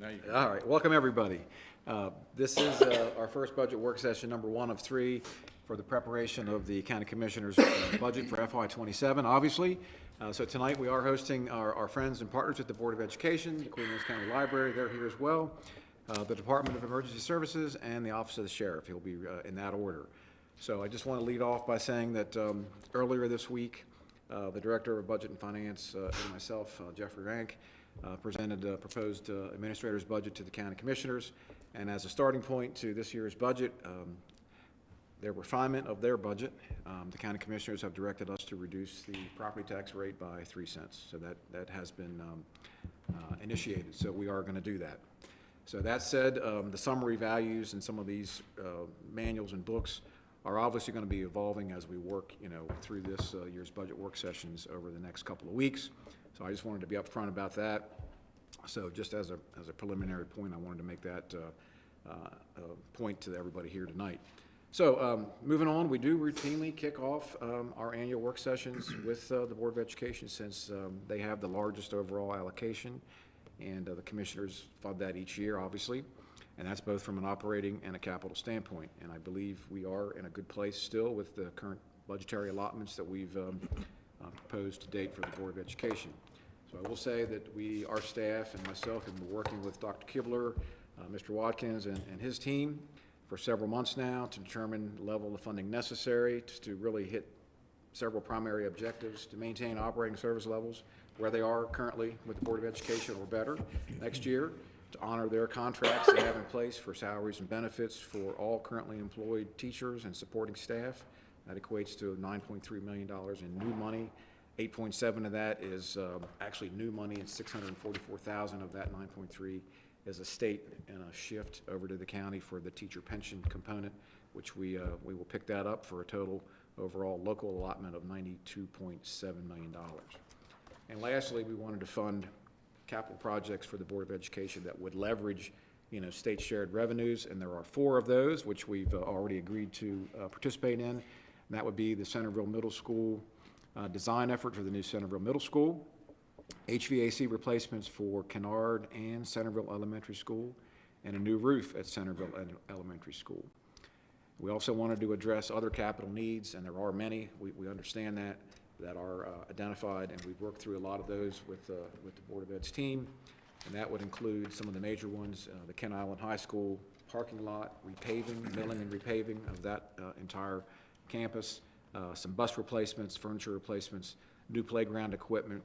All right, welcome everybody. This is our first budget work session, number 1 of 3, for the preparation of the County Commissioner's budget for FY27, obviously. So tonight we are hosting our friends and partners at the Board of Education, the Queen Anne's County Library, they're here as well, the Department of Emergency Services, and the Office of the Sheriff. He'll be in that order. So I just want to lead off by saying that earlier this week, the Director of Budget and Finance and myself, Jeffrey Rank, presented a proposed administrator's budget to the county commissioners, and as a starting point to this year's budget, their refinement of their budget, the county commissioners have directed us to reduce the property tax rate by 3 cents. So that has been initiated, so we are going to do that. So that said, the summary values in some of these manuals and books are obviously going to be evolving as we work, through this year's budget work sessions over the next couple of weeks. So I just wanted to be upfront about that. So just as a preliminary point, I wanted to make that point to everybody here tonight. So moving on, we do routinely kick off our annual work sessions with the Board of Education, since they have the largest overall allocation, and the commissioners fund that each year, obviously, and that's both from an operating and a capital standpoint. And I believe we are in a good place still with the current budgetary allotments that we've proposed to date for the Board of Education. So I will say that our staff and myself have been working with Dr. Kibler, Mr. Watkins, and his team for several months now to determine the level of funding necessary to really hit several primary objectives to maintain operating service levels where they are currently with the Board of Education or better next year, to honor their contracts they have in place for salaries and benefits for all currently employed teachers and supporting staff. That equates to $9.3 million in new money. 8.7 of that is actually new money, and 644,000 of that 9.3 is a state and a shift over to the county for the teacher pension component, which we will pick that up for a total overall local allotment of $92.7 million. And lastly, we wanted to fund capital projects for the Board of Education that would leverage, state shared revenues, and there are 4 of those which we've already agreed to participate in. And that would be the Centerville Middle School design effort for the new Centerville Middle School, HVAC replacements for Kennard and Centerville Elementary School, and a new roof at Centerville Elementary School. We also wanted to address other capital needs, and there are many, we understand that are identified, and we've worked through a lot of those with the Board of Ed's team, and that would include some of the major ones, the Kent Island High School parking lot repaving, milling and repaving of that entire campus, some bus replacements, furniture replacements, new playground equipment.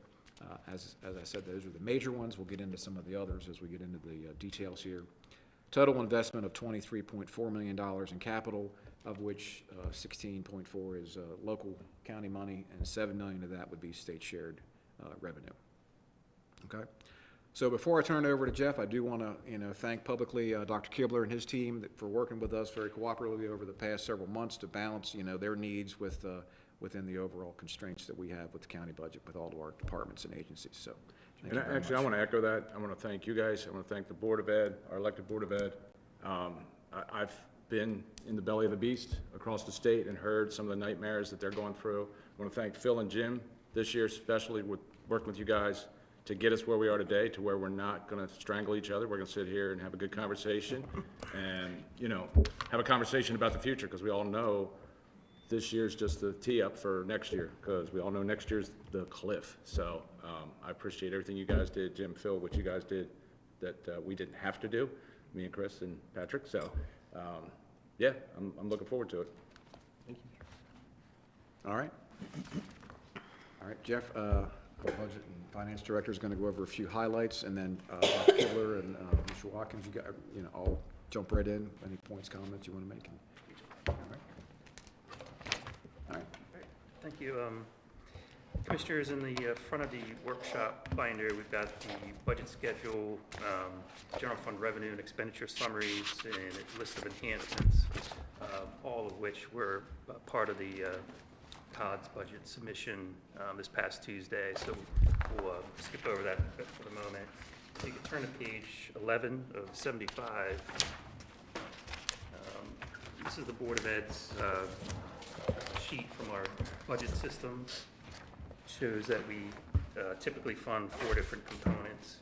As I said, those are the major ones. We'll get into some of the others as we get into the details here. Total investment of $23.4 million in capital, of which 16.4 is local county money, and $7 million of that would be state shared revenue. Okay. So before I turn it over to Jeff, I do want to thank publicly Dr. Kibler and his team for working with us very cooperatively over the past several months to balance their needs with within the overall constraints that we have with the county budget with all of our departments and agencies. So thank you very much. I want to echo that. I want to thank you guys. I want to thank the Board of Ed, our elected Board of Ed. I've been in the belly of the beast across the state and heard some of the nightmares that they're going through. I want to thank Phil and Jim this year, especially with working with you guys to get us where we are today, to where we're not going to strangle each other. We're going to sit here and have a good conversation and, have a conversation about the future, because we all know this year's just the tee up for next year, because we all know next year's the cliff. So I appreciate everything you guys did, Jim, Phil, what you guys did that we didn't have to do, me and Chris and Patrick. So yeah, I'm looking forward to it. Thank you. All right. All right, Jeff, our Budget and Finance Director is going to go over a few highlights, and then Dr. Kibler and Mr. Watkins, you got, I'll jump right in. Any points, comments you want to make? All right. All right. Thank you. Commissioners, in the front of the workshop binder, we've got the budget schedule, general fund revenue and expenditure summaries, and a list of enhancements, all of which were part of the COD's budget submission this past Tuesday. So we'll skip over that for the moment. So you can turn to page 11 of 75. This is the Board of Ed's sheet from our budget system. Shows that we typically fund 4 different components.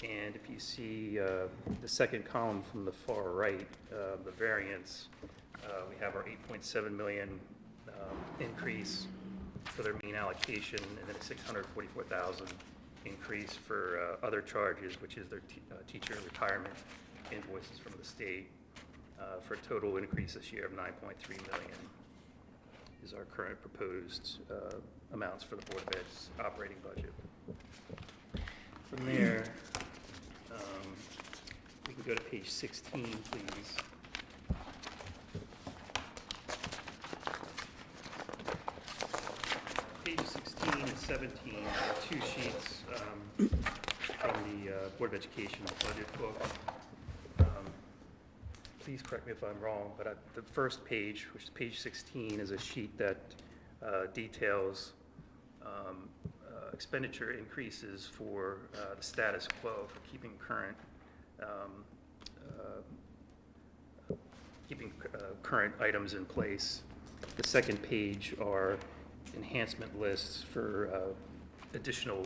And if you see the second column from the far right, the variance, we have our 8.7 million increase for their mean allocation, and then a 644,000 increase for other charges, which is their teacher retirement invoices from the state, for a total increase this year of 9.3 million is our current proposed amounts for the Board of Ed's operating budget. From there, we can go to page 16, please. Pages 16 and 17 are two sheets from the Board of Education budget book. Please correct me if I'm wrong, but the first page, which is page 16, is a sheet that details expenditure increases for the status quo, for keeping current items in place. The second page are enhancement lists for additional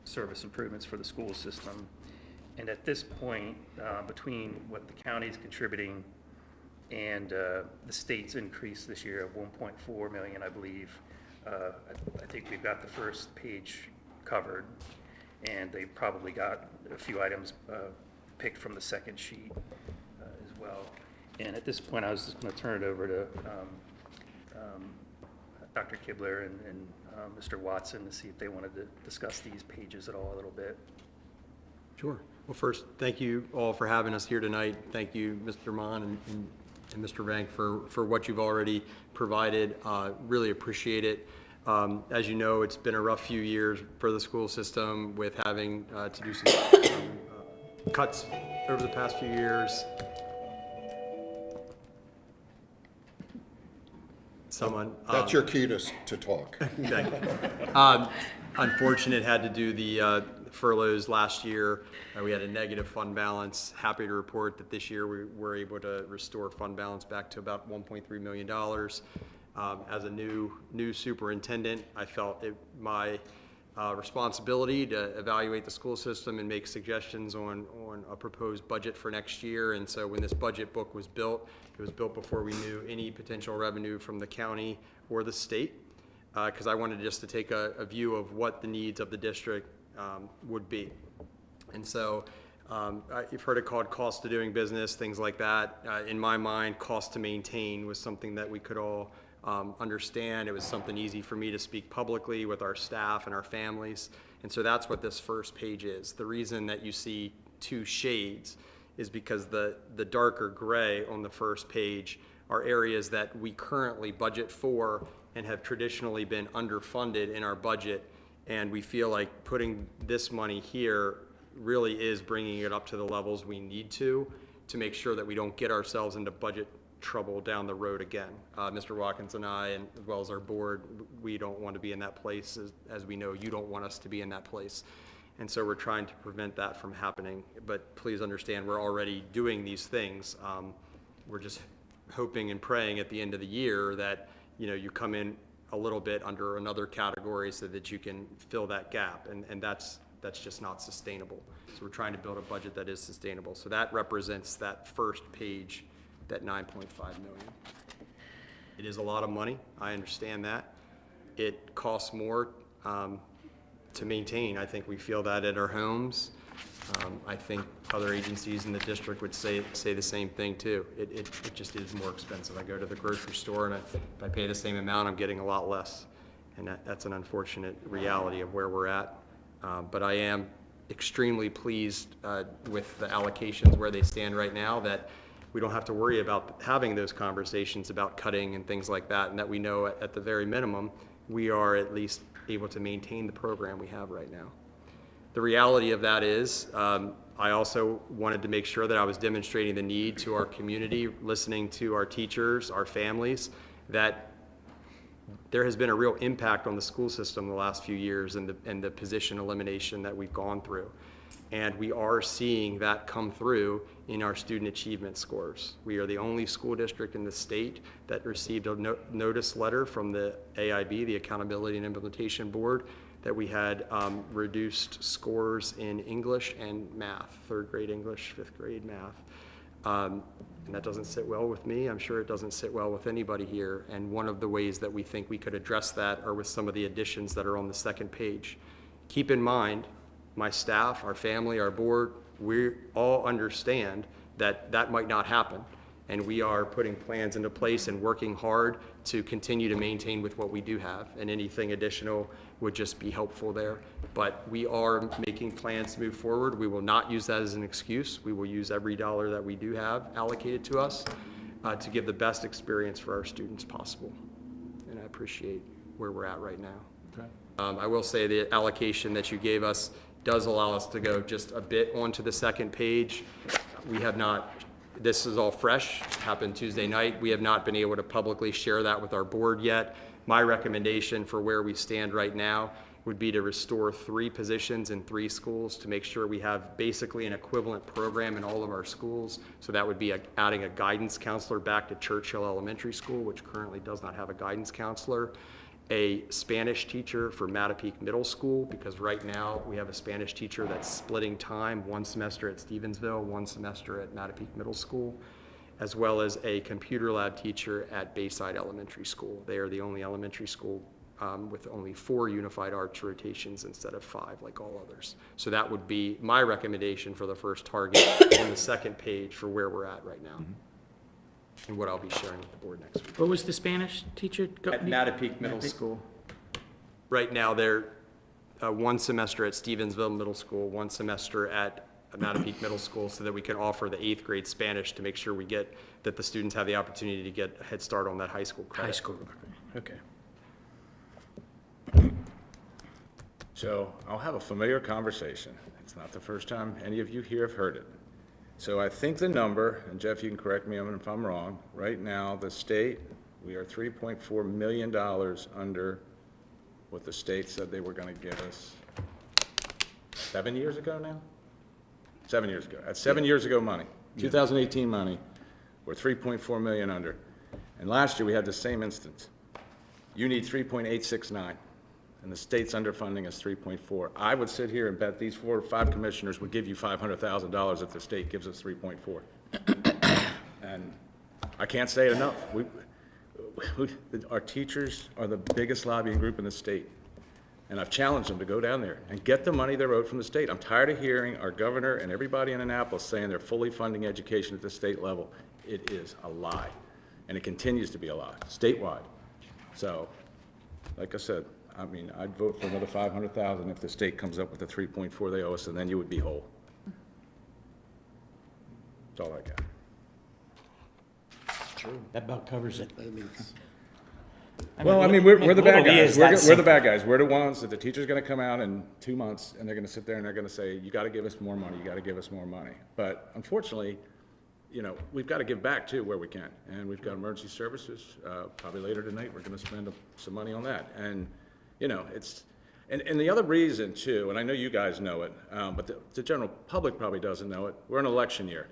service improvements for the school system. And at this point, between what the county is contributing and the state's increase this year of 1.4 million, I believe, I think we've got the first page covered, and they probably got a few items picked from the second sheet as well. And at this point, I was just going to turn it over to Dr. Kibler and Mr. Watson to see if they wanted to discuss these pages at all a little bit. Sure. Well, first, thank you all for having us here tonight. Thank you, Mr. Mon and Mr. Rank, for what you've already provided. Really appreciate it. As you know, it's been a rough few years for the school system with having to do some cuts over the past few years. Someone. That's your cue to talk. Exactly. Unfortunate, had to do the furloughs last year. We had a negative fund balance. Happy to report that this year we were able to restore fund balance back to about $1.3 million. As a new superintendent, I felt it my responsibility to evaluate the school system and make suggestions on a proposed budget for next year. And so when this budget book was built, it was built before we knew any potential revenue from the county or the state, because I wanted just to take a view of what the needs of the district would be. And so you've heard it called cost of doing business, things like that. In my mind, cost to maintain was something that we could all understand. It was something easy for me to speak publicly with our staff and our families. And so that's what this first page is. The reason that you see two shades is because the darker gray on the first page are areas that we currently budget for and have traditionally been underfunded in our budget. And we feel like putting this money here really is bringing it up to the levels we need to make sure that we don't get ourselves into budget trouble down the road again. Mr. Watkins and I, and as well as our board, we don't want to be in that place, as we know you don't want us to be in that place. And so we're trying to prevent that from happening. But please understand, we're already doing these things. We're just hoping and praying at the end of the year that you come in a little bit under another category so that you can fill that gap, and that's just not sustainable. So we're trying to build a budget that is sustainable. So that represents that first page, that 9.5 million. It is a lot of money. I understand that. It costs more to maintain. I think we feel that at our homes. I think other agencies in the district would say the same thing too. It just is more expensive. I go to the grocery store and if I pay the same amount, I'm getting a lot less. And that's an unfortunate reality of where we're at. But I am extremely pleased with the allocations where they stand right now, that we don't have to worry about having those conversations about cutting and things like that, and that we know at the very minimum, we are at least able to maintain the program we have right now. The reality of that is, I also wanted to make sure that I was demonstrating the need to our community, listening to our teachers, our families, that there has been a real impact on the school system the last few years and the position elimination that we've gone through. And we are seeing that come through in our student achievement scores. We are the only school district in the state that received a notice letter from the AIB, the Accountability and Implementation Board, that we had reduced scores in English and math, 3rd grade English, 5th grade math. And that doesn't sit well with me. I'm sure it doesn't sit well with anybody here. And one of the ways that we think we could address that are with some of the additions that are on the 2nd page. Keep in mind, my staff, our family, our board, we all understand that that might not happen. And we are putting plans into place and working hard to continue to maintain with what we do have. And anything additional would just be helpful there. But we are making plans to move forward. We will not use that as an excuse. We will use every dollar that we do have allocated to us to give the best experience for our students possible. And I appreciate where we're at right now. Okay. I will say the allocation that you gave us does allow us to go just a bit onto the 2nd page. We have not, this is all fresh, happened Tuesday night. We have not been able to publicly share that with our board yet. My recommendation for where we stand right now would be to restore 3 positions in 3 schools to make sure we have basically an equivalent program in all of our schools. So that would be adding a guidance counselor back to Churchill Elementary School, which currently does not have a guidance counselor. A Spanish teacher for Mattapique Middle School, because right now we have a Spanish teacher that's splitting time, 1 semester at Stevensville, 1 semester at Mattapique Middle School, as well as a computer lab teacher at Bayside Elementary School. They are the only elementary school with only 4 unified arts rotations instead of 5 like all others. So that would be my recommendation for the first target on the 2nd page for where we're at right now. And what I'll be sharing with the board next week. What was the Spanish teacher? At Mattapique Middle School. Right now, they're 1 semester at Stevensville Middle School, 1 semester at Mattapique Middle School, so that we can offer the 8th grade Spanish to make sure we get, that the students have the opportunity to get a head start on that high school credit. High school, okay. So I'll have a familiar conversation. It's not the first time any of you here have heard it. So I think the number, and Jeff, you can correct me if I'm wrong, right now, the state, we are $3.4 million under what the state said they were going to give us 7 years ago now? 7 years ago. That's 7 years ago money. 2018 money, we're 3.4 million under. And last year, we had the same instance. You need 3.869, and the state's underfunding is 3.4. I would sit here and bet these 4 or 5 commissioners would give you $500,000 if the state gives us 3.4. And I can't say it enough. Our teachers are the biggest lobbying group in the state. And I've challenged them to go down there and get the money they're owed from the state. I'm tired of hearing our governor and everybody in Annapolis saying they're fully funding education at the state level. It is a lie, and it continues to be a lie, statewide. So, like I said, I mean, I'd vote for another $500,000 if the state comes up with the 3.4 they owe us, and then you would be whole. That's all I got. That about covers it. Well, I mean, we're the bad literally guys. is that We're the bad guys. We're the ones that the teacher's gonna come out in 2 months, and they're gonna sit there and they're gonna say, you gotta give us more money, you gotta give us more money. But unfortunately, you know, we've gotta give back too where we can. And we've got emergency services, probably later tonight, we're gonna spend some money on that. And, you know, it's, and the other reason too, and I know you guys know it, but the general public probably doesn't know it, we're in election year.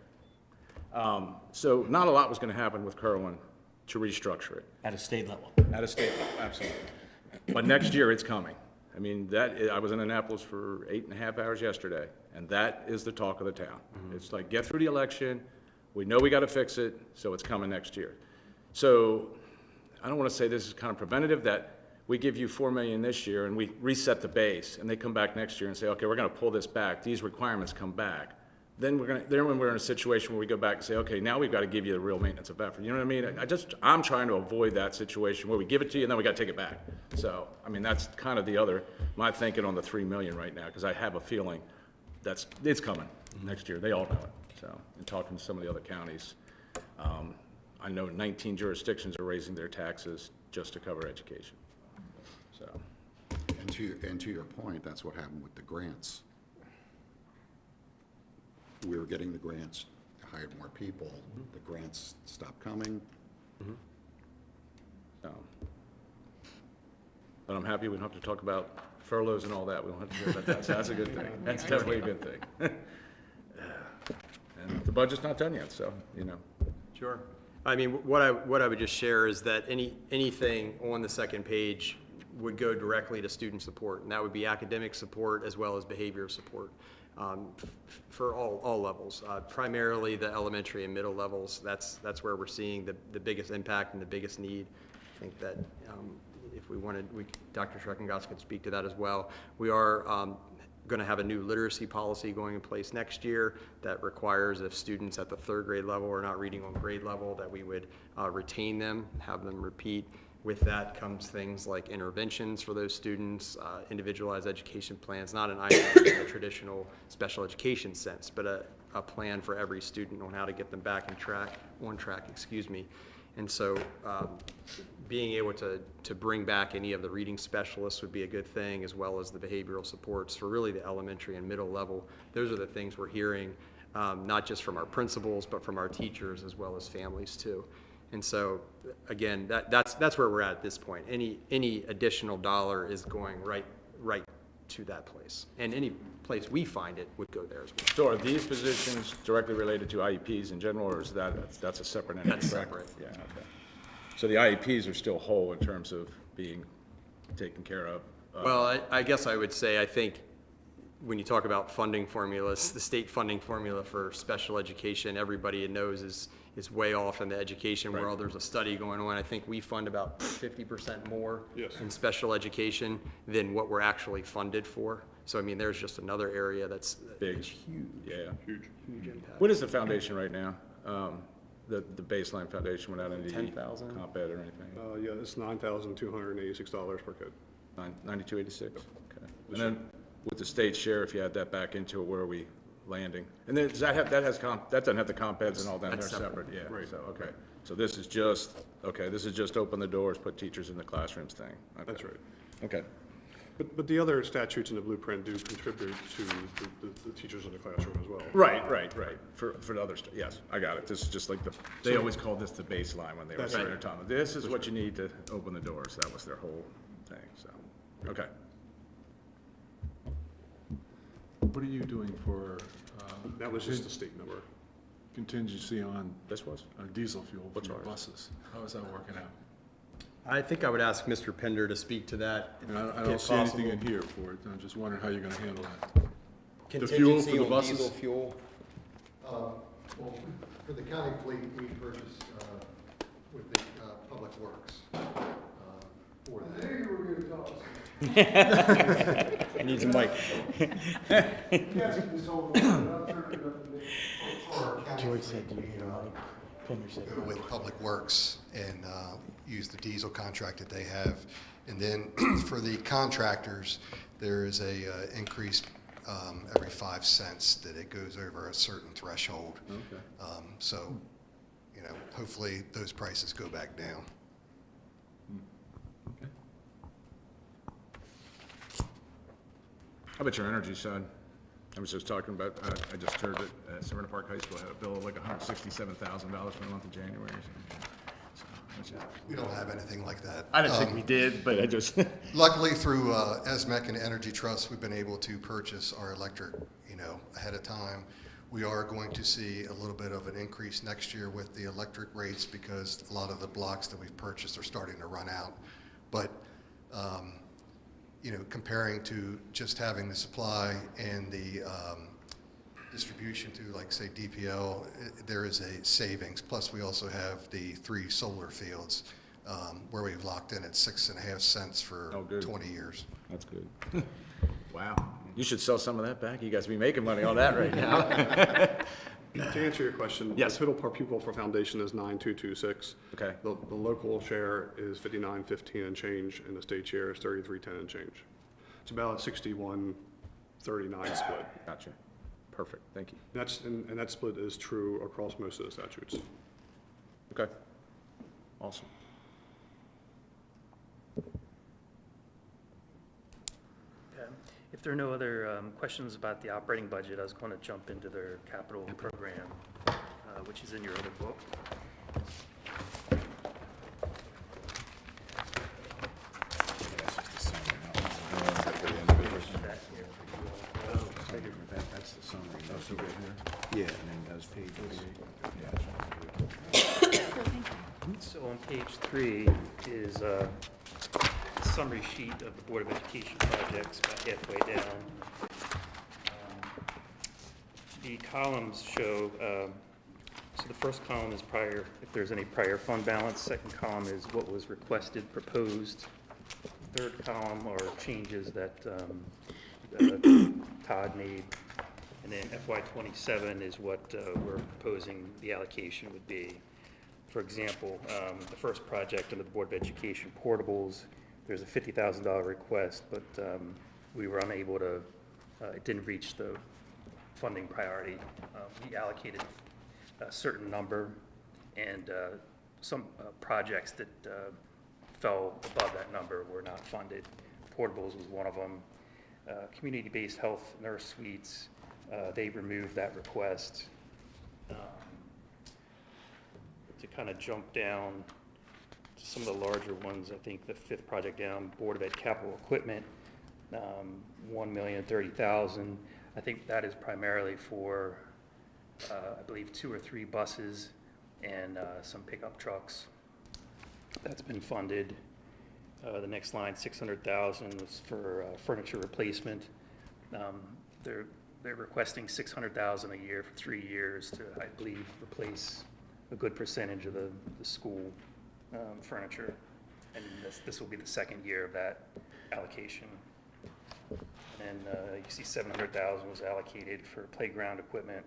So not a lot was gonna happen with Kerwin to restructure it. At a state level. At a state level, absolutely. But next year, it's coming. I mean, I was in Annapolis for 8.5 hours yesterday, and that is the talk of the town. It's like, get through the election, we know we gotta fix it, so it's coming next year. So, I don't wanna say this is kind of preventative, that we give you $4 million this year, and we reset the base, and they come back next year and say, okay, we're gonna pull this back, these requirements come back. Then when we're in a situation where we go back and say, okay, now we've got to give you the real maintenance of effort. You know what I mean? I'm trying to avoid that situation where we give it to you and then we got to take it back. So, I mean, that's kind of my thinking on the 3 million right now, because I have a feeling it's coming next year. They all know it. So, in talking to some of the other counties, I know 19 jurisdictions are raising their taxes just to cover education. So, And to your point, that's what happened with the grants. We were getting the grants, hired more people, the grants stopped coming. but I'm happy we don't have to talk about furloughs and all that. We don't have to hear about that. So that's a good thing. That's definitely a good thing. And the budget's not done yet, so, you know. Sure. I mean, what I would just share is that anything on the 2nd page would go directly to student support, and that would be academic support as well as behavior support for all levels. Primarily the elementary and middle levels, that's where we're seeing the biggest impact and the biggest need. I think that if we wanted, Dr. Schreckengoss could speak to that as well. We are going to have a new literacy policy going in place next year that requires if students at the 3rd grade level are not reading on grade level, that we would retain them, have them repeat. With that comes things like interventions for those students, individualized education plans, not an IEP in the traditional special education sense, but a plan for every student on how to get them back on track, excuse me. And so being able to bring back any of the reading specialists would be a good thing, as well as the behavioral supports for really the elementary and middle level. Those are the things we're hearing, not just from our principals, but from our teachers as well as families too. And so, again, that's where we're at this point. Any additional dollar is going right to that place. And any place we find it would go there as well. So are these positions directly related to IEPs in general, or is that's a separate entity? That's correct? separate. Yeah, okay. So the IEPs are still whole in terms of being taken care of? Well, I guess I would say, I think when you talk about funding formulas, the state funding formula for special education, everybody knows is way off in the education world. There's a study going on. I think we fund about 50% more in special education than what we're actually funded for. So, I mean, there's just another area that's Big. huge. Yeah. Huge impact. What is the foundation right now? The baseline foundation without any 10,000? comp ed or anything? Yeah, it's $9,286 per kid. 9286? Okay. And then with the state share, if you add that back into it, where are we landing? And then does that have, that doesn't have the comp eds and all that, they're That's separate, yeah. Right. So, okay. So this is just open the doors, put teachers in the classrooms thing. Okay. That's right. Okay. But the other statutes in the blueprint do contribute to the teachers in the classroom as well. Right. For the other, yes, I got it. This is just like they always called this the baseline when they were That's starting right. their time. This is what you need to open the doors. That was their whole thing, so, okay. What are you doing for That was just the state number. contingency on This was? diesel fuel for What's your ours? buses? How is that working out? I think I would ask Mr. Pender to speak to that. I mean, I if don't see anything possible. in here for it. I'm just wondering how you're gonna handle that. The fuel for Contingency the on buses? diesel fuel. Well, for the county fleet, we purchase with the Public Works for that. I need some mic. George said, do you hear Mike? Pender said, Go with Public Works and use the diesel contract that they have. And then for the contractors, there is a increase every 5 cents that it goes over a certain threshold. Okay. So, you know, hopefully those prices go back down. How about your energy side? I was just talking about, I just heard that Severna Park High School had a bill of like $167,000 for the month of January. So, which is- We don't have anything like that. I didn't think we did, but I just. Luckily, through ESMEC and Energy Trust, we've been able to purchase our electric, you know, ahead of time. We are going to see a little bit of an increase next year with the electric rates because a lot of the blocks that we've purchased are starting to run out. But, you know, comparing to just having the supply and the distribution to, like, say, DPL, there is a savings. Plus, we also have the 3 solar fields where we've locked in at 6.5 cents for Oh, good. 20 years. That's good. Wow. You should sell some of that back. You guys be making money on that right now. To answer your question, Yes. the total per pupil for foundation is 9,226. Okay. The local share is 59.15 and change, and the state share is 33.10 and change. It's about a 61-39 split. Gotcha. Perfect. Thank you. And that split is true across most of the statutes. Okay. Awesome. If there are no other questions about the operating budget, I was going to jump into their capital program, which is in your other book. That here for you all. That's the summary. That's right here. Yeah, and then those pages. So on page 3 is summary sheet of the Board of Education projects, about halfway down. The columns show, so the first column is prior, if there's any prior fund balance. Second column is what was requested, proposed. Third column are changes that Todd made. And then FY27 is what we're proposing the allocation would be. For example, the first project under the Board of Education portables, there's a $50,000 request, but we were unable to, it didn't reach the funding priority. We allocated a certain number, and some projects that fell above that number were not funded. Portables was one of them. Community-based health nurse suites, they removed that request. To kind of jump down to some of the larger ones, I think the fifth project down, Board of Ed capital equipment, $1,030,000. I think that is primarily for, I believe, 2 or 3 buses and some pickup trucks. That's been funded. The next line, $600,000, is for furniture replacement. They're requesting $600,000 a year for 3 years to, I believe, replace a good percentage of the school furniture. And this will be the second year of that allocation. And you see $700,000 was allocated for playground equipment.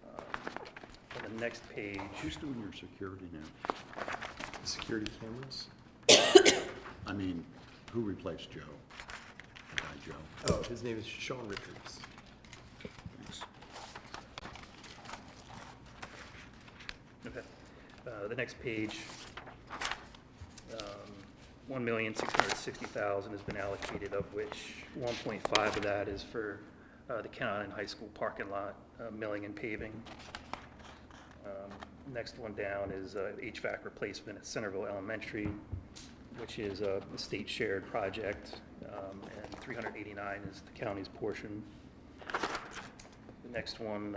On the next page, Who's doing your security now? Security cameras? I mean, who replaced Joe? The guy Joe? Oh, his name is Sean Richards. Thanks. okay. The next page, $1,660,000 has been allocated, of which 1.5 of that is for the Kent Island High School parking lot milling and paving. Next one down is HVAC replacement at Centerville Elementary, which is a state shared project, and 389 is the county's portion. The next one,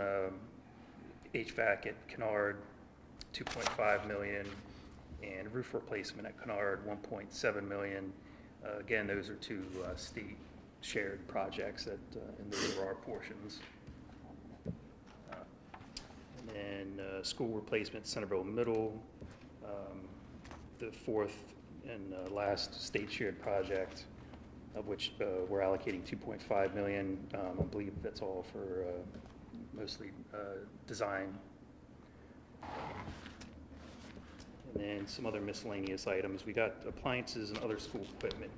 HVAC at Kennard, 2.5 million, and roof replacement at Kennard, 1.7 million. Again, those are 2 state shared projects that, and those are our portions. And school replacement, Centerville Middle, the fourth and last state shared project, of which we're allocating 2.5 million. I believe that's all for mostly design. And then some other miscellaneous items. We got appliances and other school equipment,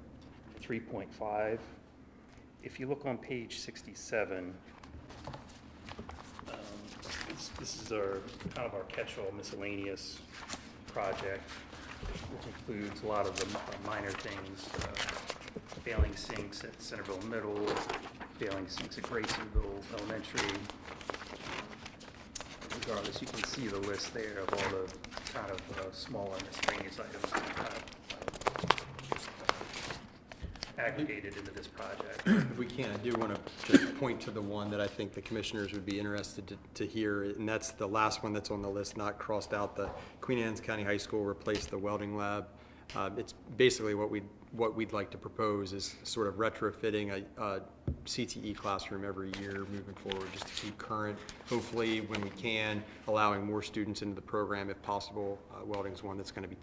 3.5. If you look on page 67, this is our kind of our catch-all miscellaneous project, which includes a lot of the minor things, failing sinks at Centerville Middle, failing sinks at Graysonville Elementary. Regardless, you can see the list there of all the kind of smaller miscellaneous items aggregated into this project. If we can, I do want to just point to the one that I think the commissioners would be interested to hear, and that's the last one that's on the list, not crossed out. The Queen Anne's County High School replaced the welding lab. It's basically what we'd like to propose is sort of retrofitting a CTE classroom every year moving forward, just to keep current. Hopefully, when we can, allowing more students into the program if possible. Welding's one that's going to be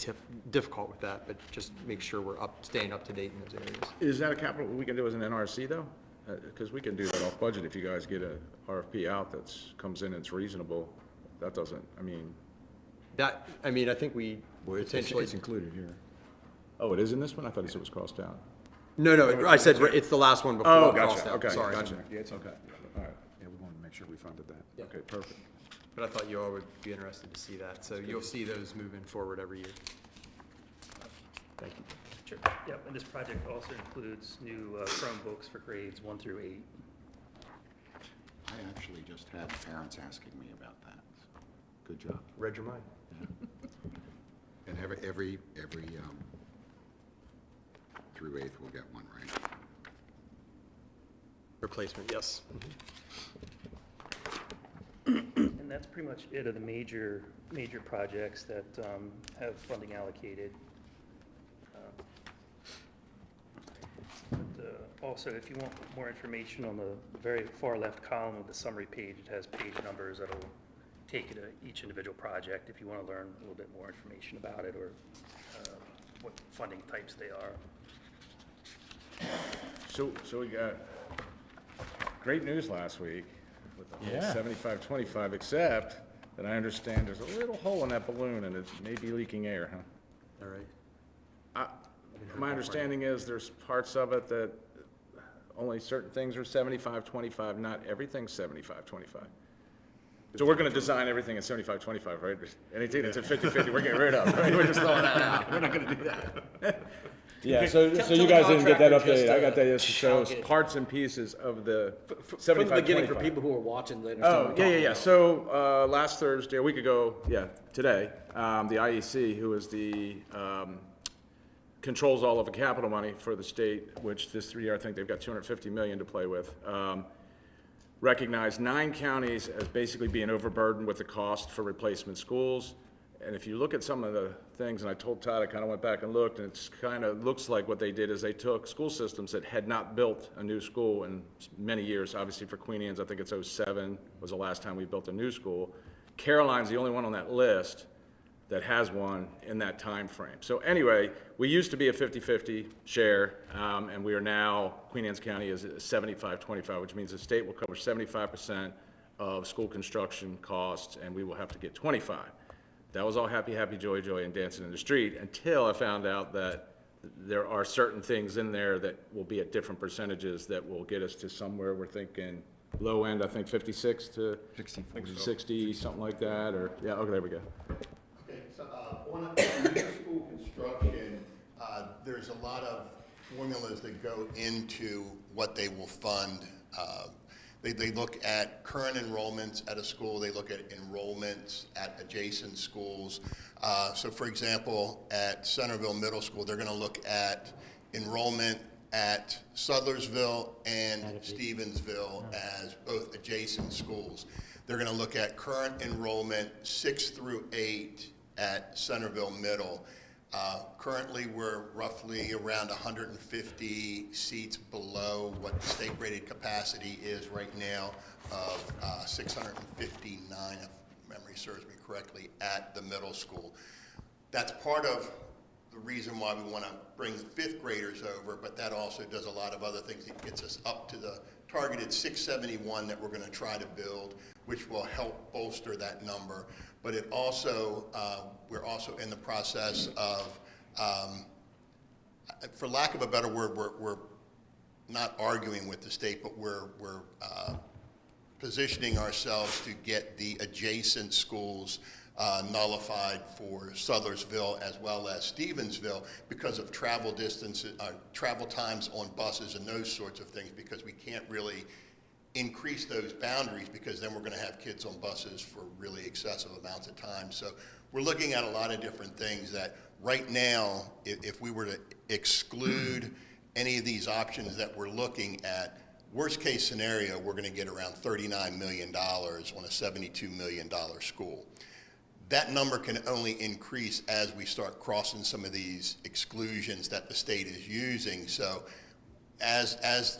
difficult with that, but just make sure we're staying up to date in those areas. Is that a capital we can do as an NRC though? Because we can do that off budget if you guys get a RFP out that's comes in and it's reasonable. That doesn't, I mean, I think we potentially. It's included here. oh, it is in this one? I thought it was crossed out. No, I said it's the last one before. Oh, crossed gotcha, out. okay, Sorry. gotcha. Yeah, it's okay. All right, Yeah, we wanted to make sure we funded that. Yeah. okay, perfect. But I thought you all would be interested to see that, so you'll see those moving forward every year. Thank you. Sure. Yep, and this project also includes new Chromebooks for grades 1 through 8. I actually just had parents asking me about that. Good job. Read your mind. And every through 8th will get one, right? Replacement, yes. And that's pretty much it of the major projects that have funding allocated. Also, if you want more information on the very far left column of the summary page, it has page numbers that'll take you to each individual project if you want to learn a little bit more information about it or what funding types they are. So we got great news last week with the whole Yeah. 75-25, except that I understand there's a little hole in that balloon and it may be leaking air, huh? All right. My understanding is there's parts of it that only certain things are 75-25, not everything's 75-25. So we're gonna design everything at 75-25, right? Anything that's at 50-50, we're getting rid of, right? We're just throwing that out. We're not gonna do that. Yeah, so you guys didn't get that update. I got that yesterday. So parts and pieces of the 75-25. From the beginning, for people who are watching, they understand Oh, what we're talking yeah. about. So, last Thursday, a week ago, today, the IEC, who is the, controls all of the capital money for the state, which this 3 year, I think they've got $250 million to play with, recognized 9 counties as basically being overburdened with the cost for replacement schools. And if you look at some of the things, and I told Todd, I kind of went back and looked, and it's kind of looks like what they did is they took school systems that had not built a new school in many years. Obviously for Queen Anne's, I think it's 07 was the last time we built a new school. Caroline's the only one on that list that has one in that time frame. So anyway, we used to be a 50-50 share, and we are now, Queen Anne's County is 75-25, which means the state will cover 75% of school construction costs, and we will have to get 25. That was all happy, happy, joy, joy, and dancing in the street until I found out that there are certain things in there that will be at different percentages that will get us to somewhere we're thinking low end, I think 56 to 60, something like that, or, yeah, okay, there we go. Okay, so on new school construction, there's a lot of formulas that go into what they will fund. They look at current enrollments at a school, they look at enrollments at adjacent schools. So for example, at Centerville Middle School, they're gonna look at enrollment at Sudlersville and Stevensville as both adjacent schools. They're gonna look at current enrollment 6 through 8 at Centerville Middle. Currently, we're roughly around 150 seats below what the state rated capacity is right now of 659, if memory serves me correctly, at the middle school. That's part of the reason why we want to bring the 5th graders over, but that also does a lot of other things. It gets us up to the targeted 671 that we're going to try to build, which will help bolster that number. But it also, we're also in the process of, for lack of a better word, we're not arguing with the state, but we're positioning ourselves to get the adjacent schools nullified for Sudlersville as well as Stevensville because of travel distances, travel times on buses and those sorts of things, because we can't really increase those boundaries because then we're going to have kids on buses for really excessive amounts of time. So we're looking at a lot of different things that right now, if we were to exclude any of these options that we're looking at, worst case scenario, we're going to get around $39 million on a $72 million school. That number can only increase as we start crossing some of these exclusions that the state is using. So as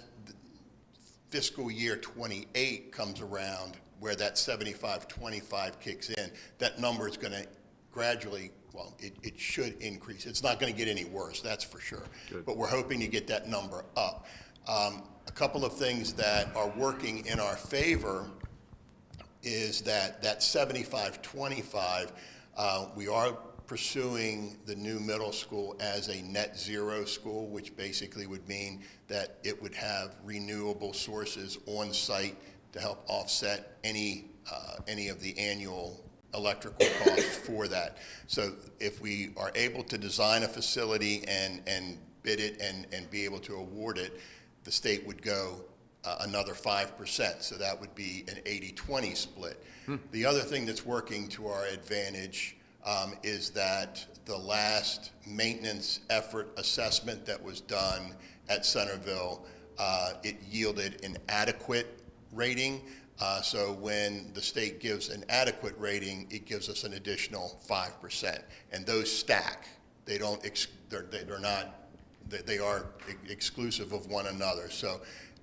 fiscal year 28 comes around, where that 75-25 kicks in, that number is going to gradually, well, it should increase. It's not going to get any worse, that's for sure. Good. But we're hoping to get that number up. A couple of things that are working in our favor is that 75-25, we are pursuing the new middle school as a net zero school, which basically would mean that it would have renewable sources on site to help offset any of the annual electrical costs for that. So if we are able to design a facility and bid it and be able to award it, the state would go another 5%. So that would be an 80-20 split. The other thing that's working to our advantage is that the last maintenance effort assessment that was done at Centerville, it yielded an adequate rating. So when the state gives an adequate rating, it gives us an additional 5%. And those stack. They're not they are exclusive of one another. So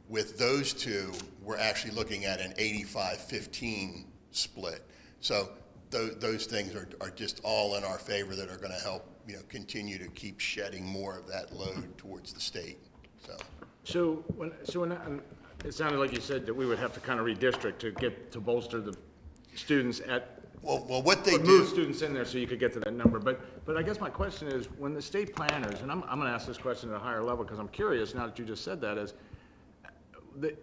with those two, we're actually looking at an 85-15 split. So those things are just all in our favor that are going to help, continue to keep shedding more of that load towards the state. So it sounded like you said that we would have to kind of redistrict to bolster the students at. Well, what they move do. students in there so you could get to that number. But I guess my question is, when the state planners, and I'm going to ask this question at a higher level because I'm curious now that you just said that, is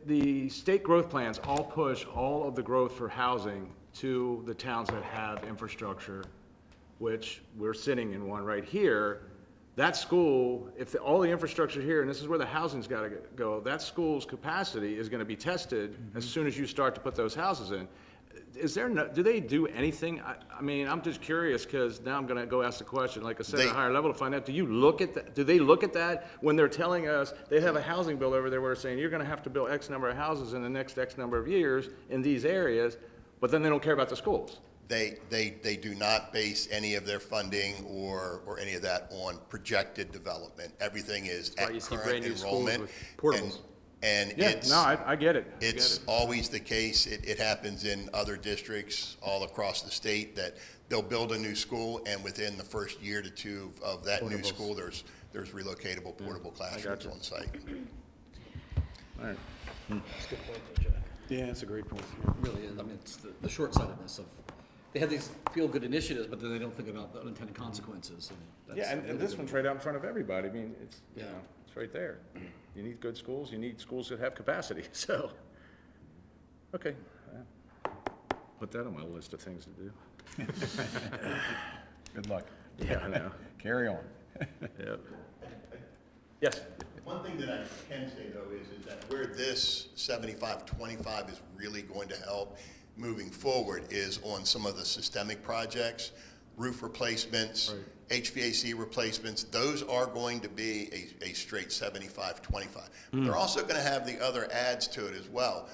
the state growth plans all push all of the growth for housing to the towns that have infrastructure, which we're sitting in one right here. That school, if all the infrastructure here, and this is where the housing's got to go, that school's capacity is going to be tested as soon as you start to put those houses in. Is there no, do they do anything? I mean, I'm just curious because now I'm going to go ask the question, like I said, at a higher level to find out, do you look at that? Do they look at that when they're telling us they have a housing bill over there where they're saying you're going to have to build X number of houses in the next X number of years in these areas, but then they don't care about the schools? They do not base any of their funding or any of that on projected development. Everything is at current enrollment. And Yeah, it's, no, I get it. it's always the case. It happens in other districts all across the state that they'll build a new school, and within the first year to two of that new school, there's relocatable portable classrooms on site. All right. That's a good point, though, Jack. Yeah, that's a great point. It really is. I mean, it's the short-sightedness of, they have these feel-good initiatives, but then they don't think about the unintended consequences. And Yeah, and this one's right out in front of everybody. I mean, it's, Yeah. it's right there. You need good schools, you need schools that have capacity, so, okay. Put that on my list of things to do. Good luck. Yeah, I know. Carry on. Yep. Yes? One thing that I can say, though, is that where this 75-25 is really going to help moving forward is on some of the systemic projects, roof replacements, HVAC replacements. Those are going to be a straight 75-25. They're also going to have the other adds to it as well.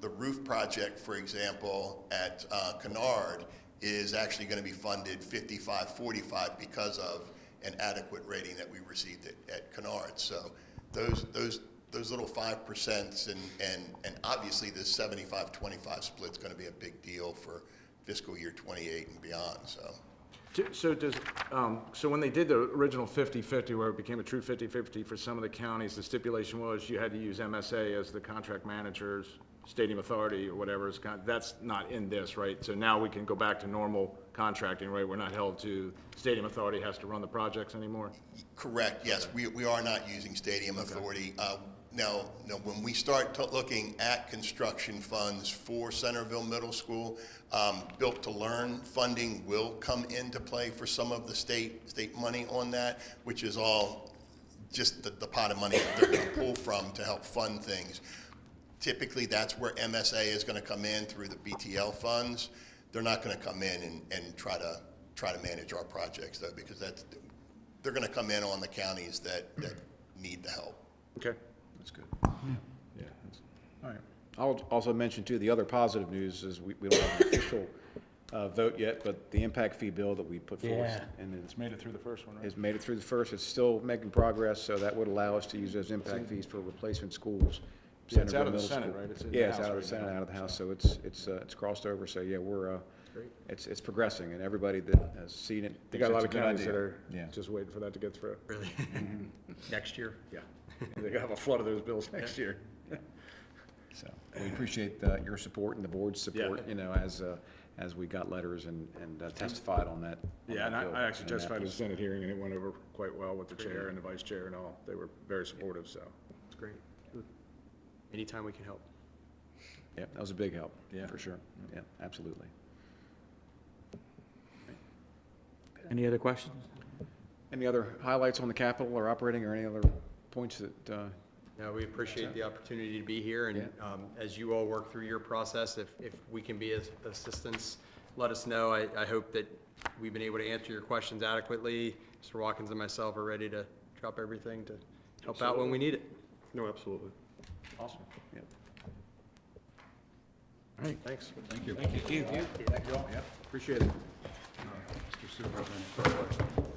The roof project, for example, at Kennard is actually going to be funded 55-45 because of an adequate rating that we received at Kennard. So those little 5% and obviously this 75-25 split is going to be a big deal for fiscal year 28 and beyond. So when they did the original 50-50, where it became a true 50-50 for some of the counties, the stipulation was you had to use MSA as the contract manager's stadium authority or whatever. That's not in this, right? So now we can go back to normal contracting, right? We're not held to stadium authority has to run the projects anymore? Correct, yes. We are not using stadium authority. Now, when we start looking at construction funds for Centerville Middle School, Built to Learn funding will come into play for some of the state money on that, which is all just the pot of money that they're going to pull from to help fund things. Typically, that's where MSA is going to come in through the BTL funds. They're not going to come in and try to manage our projects, though, because they're going to come in on the counties that need the help. Okay. That's good. Yeah. All right. I'll also mention, too, the other positive news is we don't have an official vote yet, but the impact fee bill that we put forth. Yeah. And It's made it through the first one, right? has made it through the first. It's still making progress, so that would allow us to use those impact fees for replacement schools. Yeah, it's out Centerville of the Middle Senate, School. right? It's in the Yeah, it's House out of the right Senate, now, out of the House, so. so it's crossed over. So, yeah, we're, Great. it's progressing, and everybody that has seen it They thinks got a lot it's of good counties that idea. are Yeah. just waiting for that to get through. Really? Next year? Yeah. They're gonna have a flood of those bills next year. So we appreciate your support and the board's support, as we got letters and testified on that. Yeah, and bill I actually in testified at the Annapolis. Senate hearing, and it went over quite well with the chair and the vice chair and all. They were very supportive, so. It's great. Anytime we can help. Yeah, that was a big help. Yeah. For sure. Yeah, absolutely. Any other questions? Any other highlights on the Capitol or operating or any other points that, No, we appreciate the opportunity to be here, and as you all work through your process, if we can be of assistance, let us know. I hope that we've been able to answer your questions adequately. Mr. Watkins and myself are ready to drop everything to help out when we need it. No, absolutely. Awesome. yeah. All right, thanks. Thank you. Thank you all, yeah, appreciate it. Mr. Superintendent,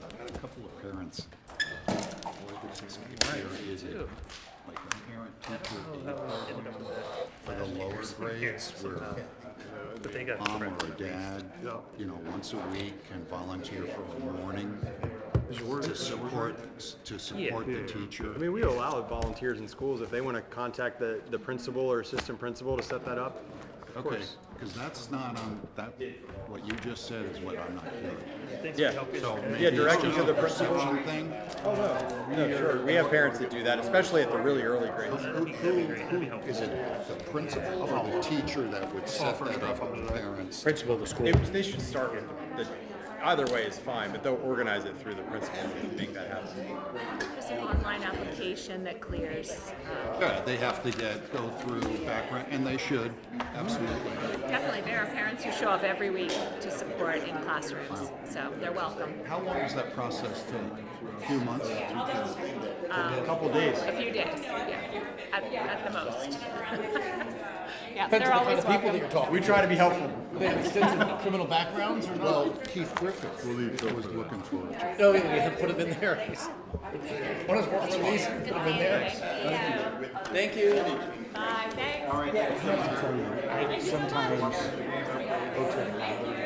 I've got a couple of parents for the Or is it like a parent-teacher day for the lower grades where But they got mom or a dad, you know, once a week can volunteer for a morning to support the teacher? I mean, we allow volunteers in schools if they want to contact the principal or assistant principal to set that up. Of Okay, course. because that's not on, that, what you just said is what I'm not hearing. Yeah. So maybe Yeah, it's directly just to the a principal. perception thing? No, sure. We have parents that do that, especially at the really early grades. Is it the principal or the teacher that would set that up for the parents? Principal of the school. They should start with either way is fine, but they'll organize it through the principal and make that happen. There's an online application that clears. Yeah, they have to go through background, and they should, absolutely. Definitely, there are parents who show up every week to support in classrooms, so they're welcome. How long does that process take? A few months? A couple days. A few days, yeah, at the most. Yeah, Depends they're on the kind always of people that welcome. you're talking We to. try to be helpful. They have extensive criminal backgrounds or Well, not? Keith Griffith was looking for it. No, yeah, put them in there. One of us works release, put them in there. Thank you. Bye, thanks. I sometimes go to the library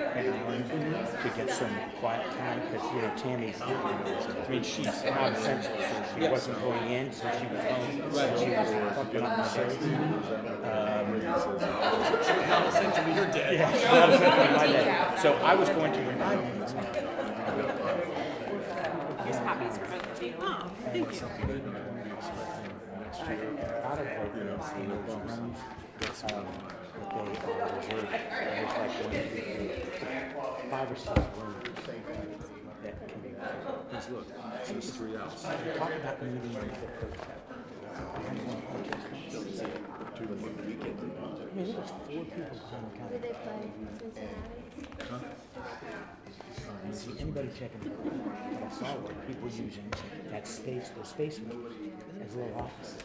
to get some quiet time, because, you know, Tammy's, I mean, she's not essential, so she wasn't going in, so she was home, so she was fucking up my shirt. Not essentially, you're dead. Yeah, she's not essential in my day. So I was going to remind her. Here's copies for both of you. Oh, thank you. Out of like, you know, the rooms, that they are reserved, there's like 1, 2, 3, 5 or 6 rooms that can be reserved. Because look, it says 3 outs. Talk about meeting with the coach. I mean, there was 4 people behind the counter. Did they play Cincinnati? I didn't see anybody checking the room, but I saw where people using that space, those space rooms, as little offices.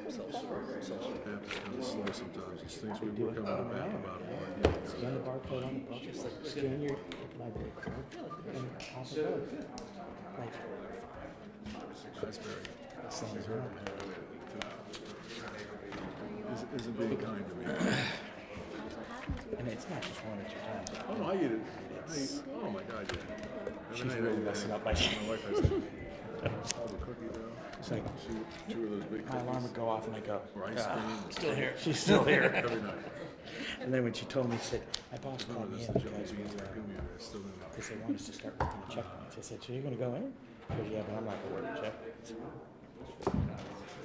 It's kind of slow sometimes. These things we work on the back about it. Scan the barcode on the book, scan your library card, and off it goes. Like, That's very, this thing is wrong. isn't being kind to me. And it's not just 1 or 2 times. Oh, no, I eat it. Oh, my God, yeah. She's really messing up my My wife, I said, oh, the cookie dough. It's like, Two of those big my alarm cookies. would go off and I go, Rice cream. Still here. she's still here. Every night. And then when she told me, she said, my boss called me in The because jelly beans are gummy, it's still in there. because they want us to start looking at checkpoints. I said, so you're going to go in? She goes, yeah, but I'm not going to work checkpoints.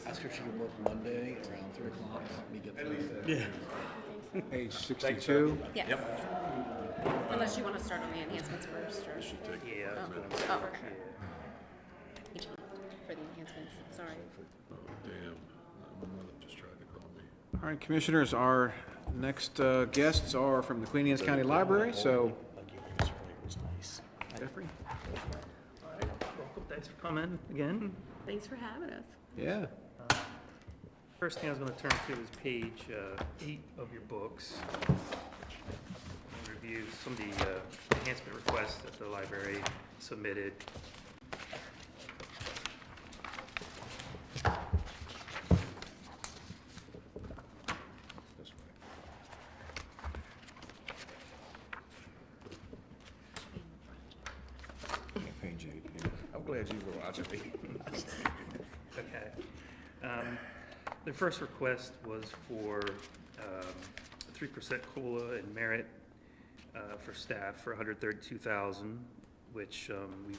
Ask her if she could work Monday around 3 o'clock. Let me get through. Yeah. Page 62. Yes. Unless you want to start on the enhancements first, or? Yeah. Oh, okay. For the enhancements, sorry. Oh, damn. My mother just tried to call me. All right, Commissioners, our next guests are from the Queen Anne's County Library, so It was nice. Jeffrey? Welcome, thanks for coming again. Thanks for having us. Yeah. First thing I was going to turn to is page 8 of your books. And review some of the enhancement requests that the library submitted. This way. Page 8. I'm glad you were watching me. Okay. The first request was for 3% COLA and merit for staff for $132,000, which we've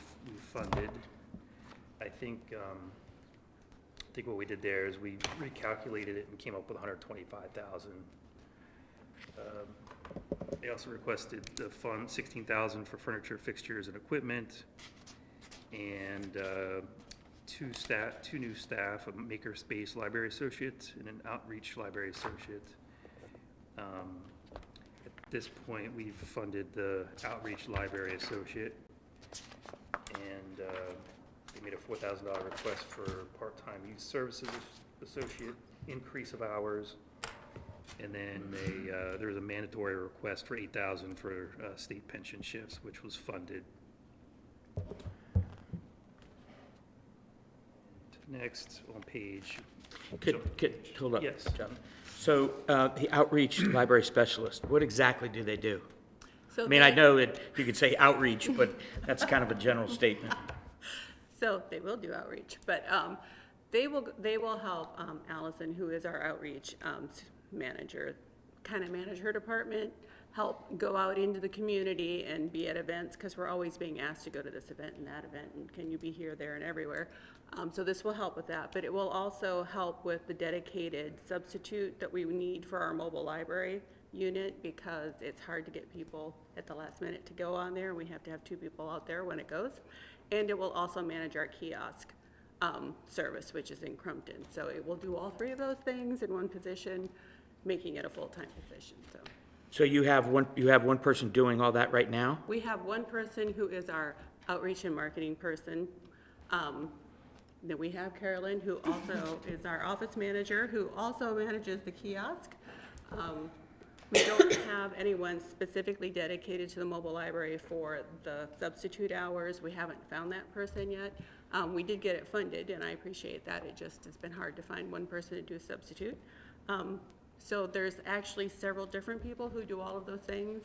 funded. I think what we did there is we recalculated it and came up with $125,000. They also requested the fund $16,000 for furniture, fixtures, and equipment, and two new staff, a makerspace library associate and an outreach library associate. At this point, we've funded the outreach library associate, and they made a $4,000 request for part-time youth services associate, increase of hours, and then there was a mandatory request for $8,000 for state pension shifts, which was funded. Next on page. Hold up. Yes. John. So the outreach library specialist, what exactly do they do? So I mean, I they- know that you could say outreach, but that's kind of a general statement. So they will do outreach, but they will help Allison, who is our outreach manager, kind of manage her department, help go out into the community and be at events, because we're always being asked to go to this event and that event, and can you be here, there, and everywhere. So this will help with that, but it will also help with the dedicated substitute that we need for our mobile library unit, because it's hard to get people at the last minute to go on there. We have to have 2 people out there when it goes. And it will also manage our kiosk service, which is in Crumpton. So it will do all 3 of those things in one position, making it a full-time position, so. So you have one person doing all that right now? We have one person who is our outreach and marketing person. Then we have Carolyn, who also is our office manager, who also manages the kiosk. We don't have anyone specifically dedicated to the mobile library for the substitute hours. We haven't found that person yet. We did get it funded, and I appreciate that. It just has been hard to find one person to do a substitute. So there's actually several different people who do all of those things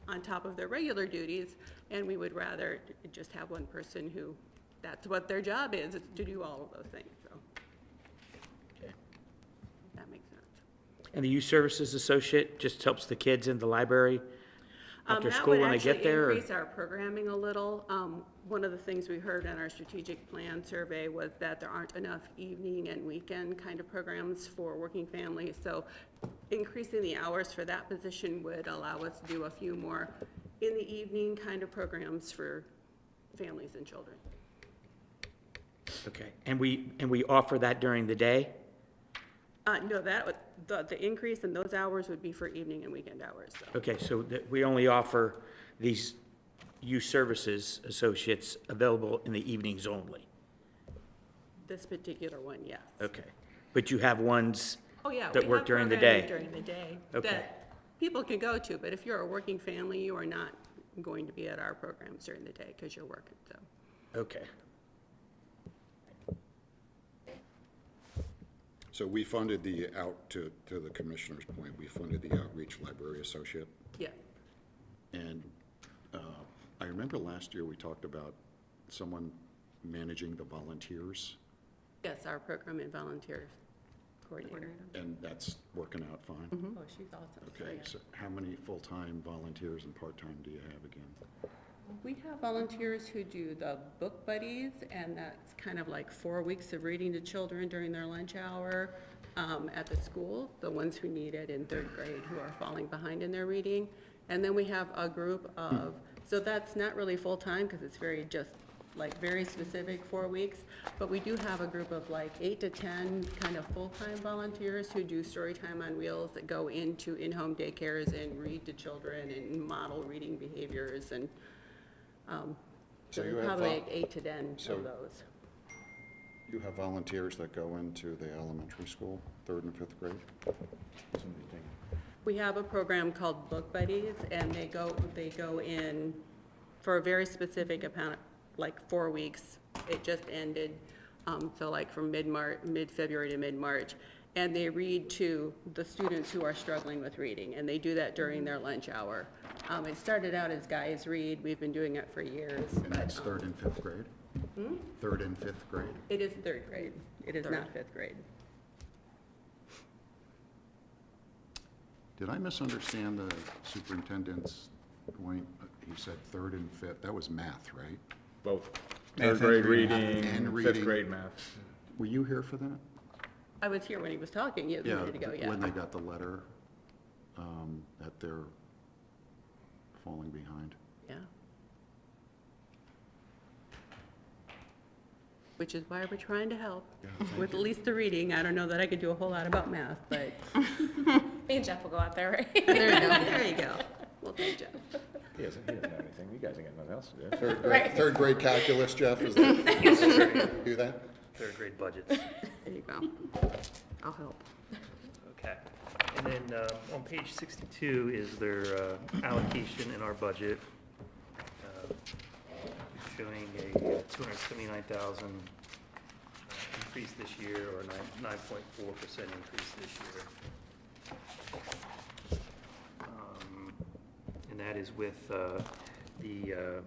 on top of their regular duties, and we would rather just have one person who, that's what their job is to do all of those things, so. Okay. That makes sense. And the youth services associate just helps the kids in the library after school when they get there? That would or- actually increase our programming a little. One of the things we heard in our strategic plan survey was that there aren't enough evening and weekend kind of programs for working families. So increasing the hours for that position would allow us to do a few more in the evening kind of programs for families and children. Okay, and we offer that during the day? No, the increase in those hours would be for evening and weekend hours, so. Okay, so that we only offer these youth services associates available in the evenings only? This particular one, yes. Okay, but you have ones Oh, yeah. that we work have during the programming day? During the day. Okay. That people can go to, but if you're a working family, you are not going to be at our programs during the day because you're working, so. Okay. So we funded the to the commissioner's point, we funded the outreach library associate. Yeah. And I remember last year we talked about someone managing the volunteers, Yes, our program and volunteers coordinator. and that's working out fine. Oh, she's awesome. So, Okay, yeah. so how many full-time volunteers and part-time do you have again? We have volunteers who do the book buddies, and that's kind of like 4 weeks of reading to children during their lunch hour at the school, the ones who need it in 3rd grade who are falling behind in their reading. And then we have a group of, so that's not really full-time because it's very specific 4 weeks, but we do have a group of like 8 to 10 kind of full-time volunteers who do story time on wheels that go into in-home daycares and read to children and model reading behaviors and So so you have probably vol- like 8 to 10 so- of those. You have volunteers that go into the elementary school, 3rd and 5th grade? We have a program called Book Buddies, and they go in for a very specific amount, like 4 weeks. It just ended, so like from mid-February to mid-March. And they read to the students who are struggling with reading, and they do that during their lunch hour. It started out as Guys Read. We've been doing it for years. And but, that's 3rd and 5th grade? 3rd and 5th grade? It is 3rd grade. It is not 5th grade. Did I misunderstand the superintendent's point? He said 3rd and 5th, that was math, right? Both. Math 3rd grade and reading. reading, And 5th reading. grade math. Were you here for that? I was here when he was talking. He was ready to go, yeah. When they got the letter that they're falling behind. Yeah. Which is why we're trying to help with at least the reading. I don't know that I could do a whole lot about math, but me and Jeff will go out there, right? There you go, there you go. We'll take Jeff. He doesn't have anything, you guys ain't got nothing else to do. Third grade calculus, Jeff, is that? Do that? 3rd grade budgets. There you go. I'll help. Okay. And then on page 62 is their allocation in our budget, showing a $279,000 increase this year, or 9.4% increase this year. And that is with the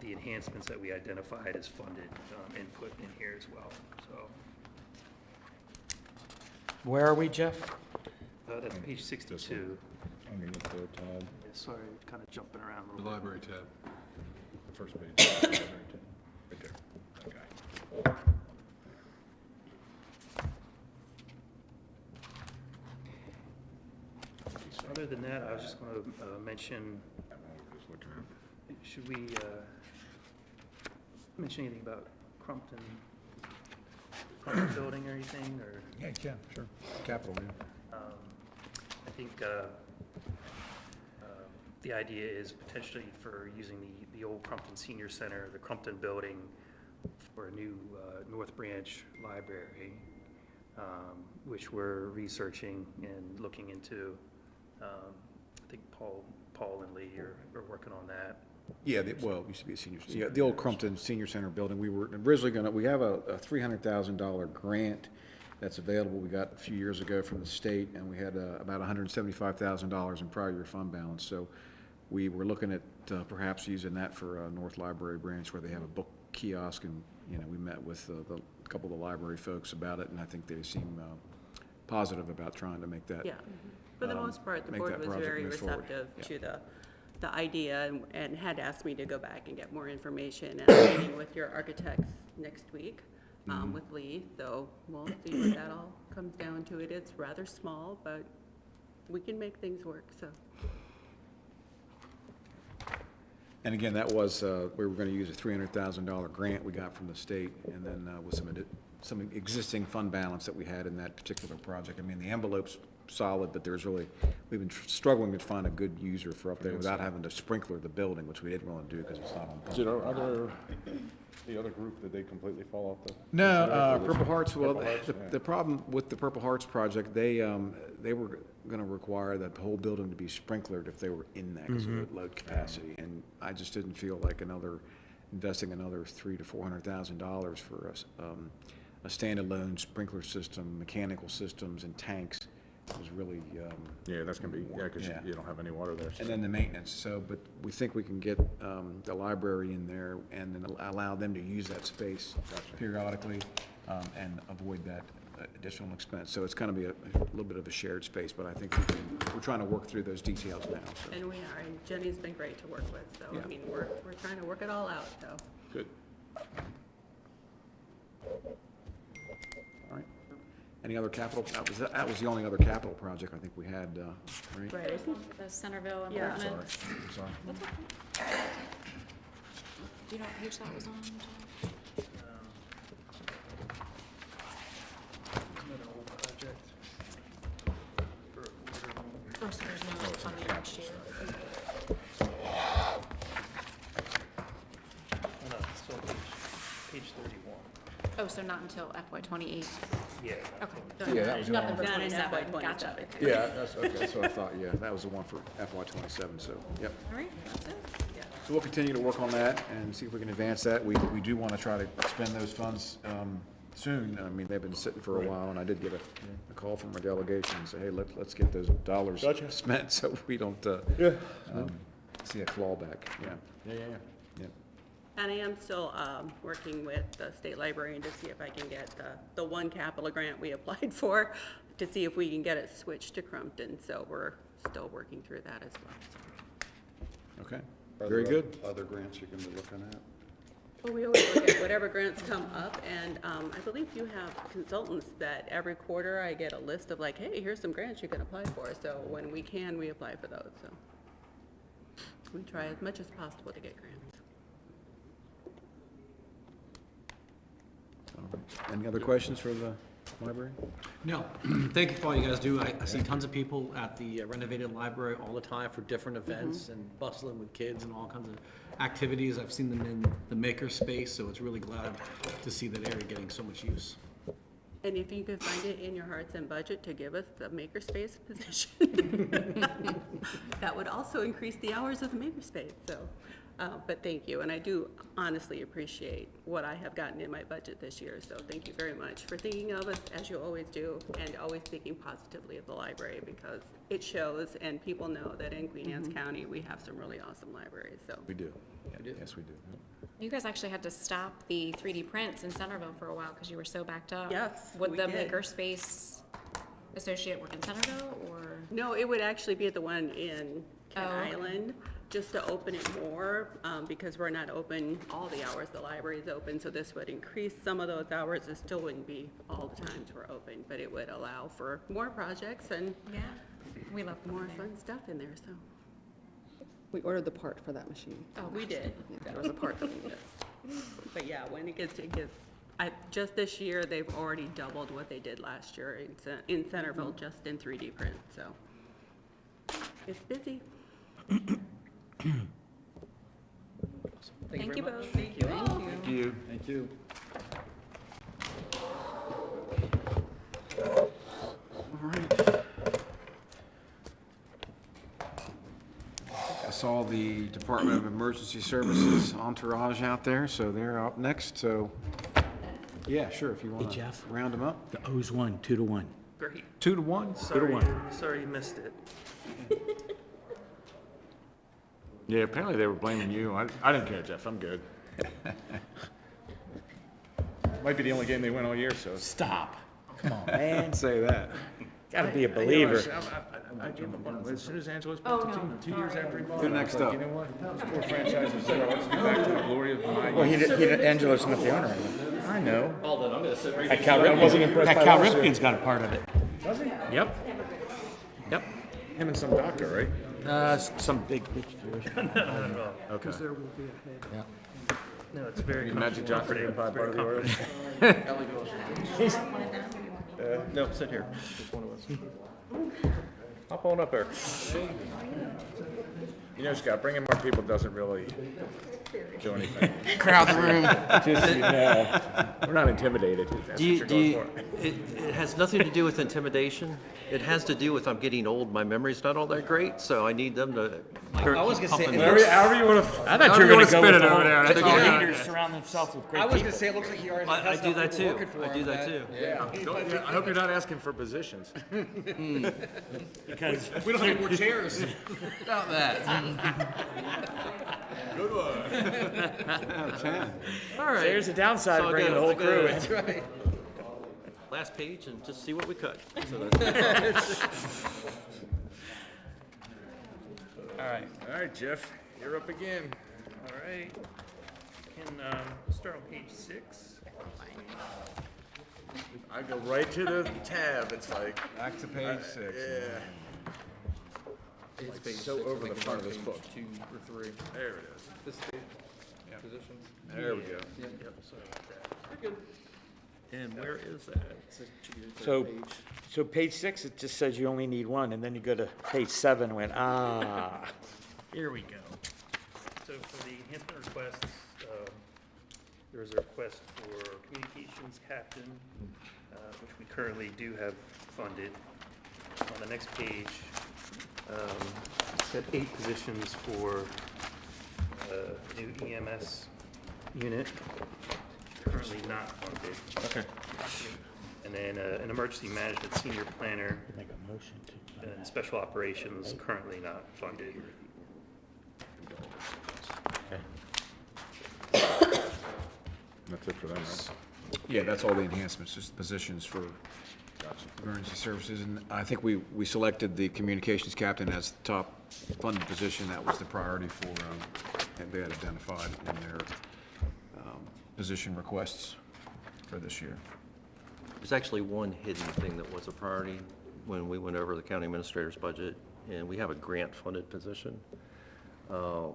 enhancements that we identified as funded input in here as well, so. Where are we, Jeff? That's page 62. Underneath the tab, Yeah, sorry, kind of jumping around a the little bit. library tab, the first page. Right there, okay. Other than that, I was just going to mention, Just looking at. should we mention anything about Crumpton building or anything, or? Yeah, you can, sure. Capital, yeah. I think the idea is potentially for using the old Crumpton Senior Center, the Crumpton building, for a new North Branch library, which we're researching and looking into. I think Paul and Lee are working on that. Yeah, well, it used to be a senior, yeah, the old Crumpton Senior Center building, we were originally we have a $300,000 grant that's available, we got a few years ago from the state, and we had about $175,000 in prior year fund balance, so we were looking at perhaps using that for North Library Branch, where they have a book kiosk, and, you know, we met with a couple of the library folks about it, and I think they seem positive about trying to make that. Yeah, for the most part, the make board that was project very move forward. receptive Yeah. to the idea and had asked me to go back and get more information. And I'm meeting with your architects next week with Lee, so we'll see what that all comes down to. It's rather small, but we can make things work, so. And again, that was, we were gonna use a $300,000 grant we got from the state, and then with some existing fund balance that we had in that particular project. I mean, the envelope's solid, but we've been struggling to find a good user for up there without having to sprinkler the building, which we didn't want to do because it's not on. Did the other group, did they completely fall off the? No, Purple Hearts, well, Purple Hearts, the problem with the Purple Hearts project, they were gonna require that the whole building to be sprinklered if they were in that, because of the load capacity, and I just didn't feel like investing another $300,000 to $400,000 for a standalone sprinkler system, mechanical systems, and tanks was really, Yeah, that's gonna be, yeah, because Yeah. you don't have any water there. so. and then the maintenance, so, but we think we can get the library in there and then allow them to use that space periodically and avoid that additional expense. So it's gonna be a little bit of a shared space, but I think we're trying to work through those details now, so. And we are, and Jenny's been great to work with, so, Yeah. I mean, we're trying to work it all out, so. Good. All right. Any other capital, that was the only other capital project I think we had, right? Right. The Centerville Yeah. improvements. I'm sorry. Do you know what page that was on? Another old project. Oh, so there's no funding next year. No, it's still page 31. Oh, so not until FY '28. Yeah. Okay. Yeah, that was the Nothing for Not in 27. FY Gotcha. 27. Yeah, that's, okay, that's what I thought, yeah, that was the one for FY '27, so, yep. All right, that's it. So we'll continue to work on that and see if we can advance that. We do want to try to spend those funds soon. I mean, they've been sitting for a while, and I did get a call from our delegation and say, hey, let's get those dollars spent so we don't see a clawback, yeah. Yeah. And I am still working with the state librarian to see if I can get the one capital grant we applied for, to see if we can get it switched to Crumpton. So we're still working through that as well. Okay, Are very there good. Other grants you can be looking at? Well, we always look at whatever grants come up, and I believe you have consultants that every quarter I get a list of like, hey, here's some grants you can apply for. So when we can, we apply for those, so. We try as much as possible to get grants. Any other questions for the library? No, thank you for all you guys do. I see tons of people at the renovated library all the time for different events and bustling with kids and all kinds of activities. I've seen them in the maker space, so it's really glad to see that area getting so much use. And if you could find it in your hearts and budget to give us the makerspace position, that would also increase the hours of the makerspace. So But thank you, and I do honestly appreciate what I have gotten in my budget this year, so thank you very much for thinking of us, as you always do, and always thinking positively of the library, because it shows, and people know that in Queen Anne's County, we have some really awesome libraries, so. We do. Yes, we do. You guys actually had to stop the 3D prints in Centerville for a while because you were so backed up. Yes, Would we the did. Makerspace associate work in Centerville, or? No, it would actually be at the one in Kent Oh, okay. Island, just to open it more, because we're not open all the hours the library is open, so this would increase some of those hours. It still wouldn't be all the times we're open, but it would allow for more projects and Yeah, we love more fun stuff in there, so. We ordered the part for that machine. Oh, We did. That was a part that we did. But yeah, when it gets, just this year, they've already doubled what they did last year in Centerville, just in 3D print, so. It's busy. Thank you both. Thank you. Thank you. Thank you. All right. I saw the Department of Emergency Services entourage out there, so they're up next, so, yeah, sure, if you want to Jeff. round them up. The O's won, 2-1. Great. 2-1? Sorry you missed it. Yeah, apparently they were blaming you. I didn't care, Jeff, I'm good. Might be the only game they win all year, so. Stop. Come on, man. Say that. Gotta be a believer. I gave up on it. As soon as Angelo's Oh, built the no, team, 2 years after he bought Who it, I was next like, up? you know what? This poor franchise is there. Let's get back to the glory of my Well, youth. Angelo's not the owner of it. I know. Hold on, I'm gonna sit right That Cal Ripken's got a part of it. Does he? Yep. Yep. Him and some doctor, right? Some big bitch. Okay. Yeah. No, it's very Magic Johnson being part of the Orioles? No, sit here. Hop on up there. You know, Scott, bringing more people doesn't really do anything. Crowd the room. Just, you know, we're not intimidated. That's what you're going for. It has nothing to do with intimidation. It has to do with I'm getting old, my memory's not all that great, so I need them to, like, I was keep gonna say, pumping it me. However you want to. I thought you were gonna go with the whole, there. the leaders surround themselves with great I was people. gonna say, it looks like he already I has do that people too. working for I do him that too. Yeah. I hope you're not asking for positions. Because We don't have any more chairs. About that. Good one. All right. there's a downside So of I bringing got- the whole I got crew a- in. Right. Last page and just see what we cut. So that's- All right. All right, Jeff, you're up again. All right. Can, we'll start on page 6. I go right to the tab. It's like, Back to page 6. yeah. It's like so over the front of this book. 2 or 3. There it is. This page, position. There we go. And where is that? So page 6, it just says you only need one, and then you go to page 7 and went, here we go. So for the enhancement requests, there is a request for communications captain, which we currently do have funded. On the next page, it's got 8 positions for new EMS unit, currently not funded. Okay. And then an emergency management senior planner Make a motion to. and special operations, currently not funded. That's it for them, right? Yeah, that's all the enhancements, just positions for emergency services. And I think we selected the communications captain as the top funded position. That was the priority for, that they had identified in their position requests for this year. There's actually one hidden thing that was a priority when we went over the county administrator's budget, and we have a grant-funded position. And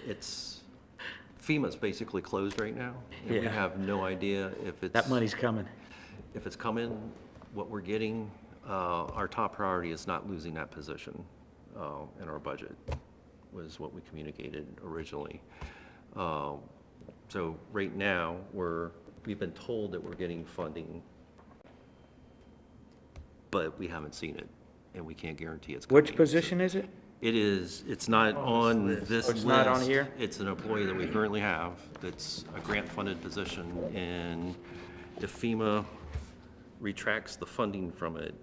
it's, FEMA's basically closed right now. And we Yeah. have no idea if it's. That money's coming. If it's coming, what we're getting, our top priority is not losing that position in our budget, was what we communicated originally. So right now, we've been told that we're getting funding, but we haven't seen it, and we can't guarantee it's coming. Which position is it? It's not on this list. It's not on here? It's an employee that we currently have that's a grant-funded position, and if FEMA retracts the funding from it,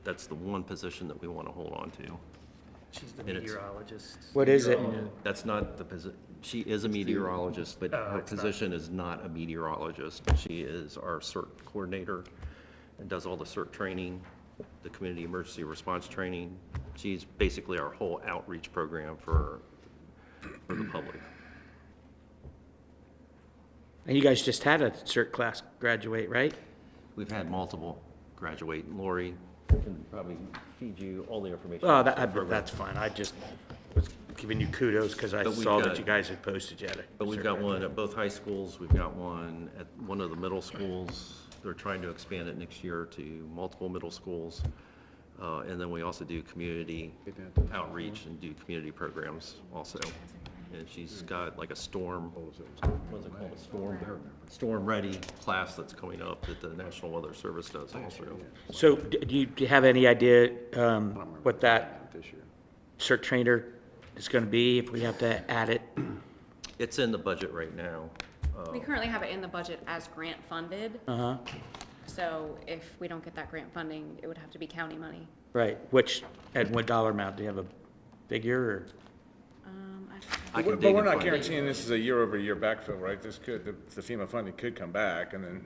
that's the one position that we want to hold on to. She's the And it's- meteorologist. What is it? That's not the position, she is a meteorologist, but her it's not. position is not a meteorologist. She is our CERT coordinator and does all the CERT training, the community emergency response training. She's basically our whole outreach program for the public. And you guys just had a cert class graduate, right? We've had multiple graduate, and Lori can probably feed you all the information. Oh, that's fine. I just was giving you kudos because I But we've saw that got- you guys had posted yet. But we've got one at both high schools, we've got one at one of the middle schools. They're trying to expand it next year to multiple middle schools. And then we also do community outreach and do community programs also. And she's got like a storm, what is it called, storm ready class that's coming up that the National Weather Service does also. So do you have any idea what that cert trainer is going to be if we have to add it? It's in the budget right now. We currently have it in the budget as grant funded. Uh-huh. So if we don't get that grant funding, it would have to be county money. Right, at what dollar amount? Do you have a figure or? I can But dig we're and not find it. guaranteeing this is a year-over-year backfill, right? This could, the FEMA funding could come back and then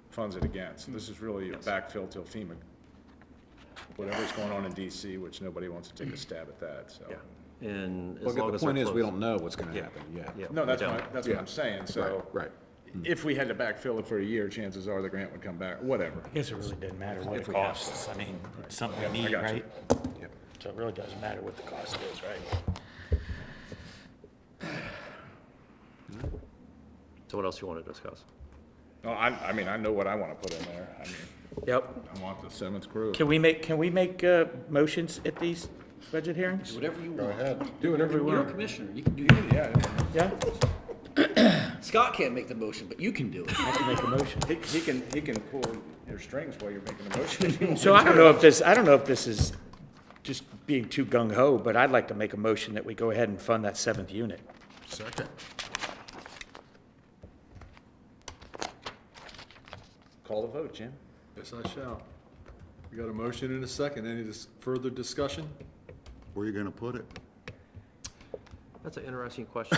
funds it again. So this is really a backfill till FEMA, whatever's going on in DC, which nobody wants to take a stab at that, so. Yeah. And as Well, long the as we're point is, we close- don't know what's gonna Yeah. happen yet. Yeah, No, we that's don't. what Yeah. I'm saying, so. Right. If we had to backfill it for a year, chances are the grant would come back, whatever. I guess it really doesn't matter what If it we have costs. I mean, it's something we I need, got you. right? So it really doesn't matter what the cost is, right? So what else you want to discuss? No, I mean, I know what I want to put in there. I mean, Yep. I want the seventh crew. Can we make motions at these budget hearings? Whatever you want. Do whatever you You're a want. commissioner, you can do it. Yeah. Yeah? Scott can't make the motion, but you can do it. I can make a motion. He can pull your strings while you're making the motion if you want. So I don't know if this is just being too gung ho, but I'd like to make a motion that we go ahead and fund that 7th unit. Second. Call the vote, Jim. Yes, I shall. We got a motion and a second. Any further discussion? Where are you gonna put it? That's an interesting question.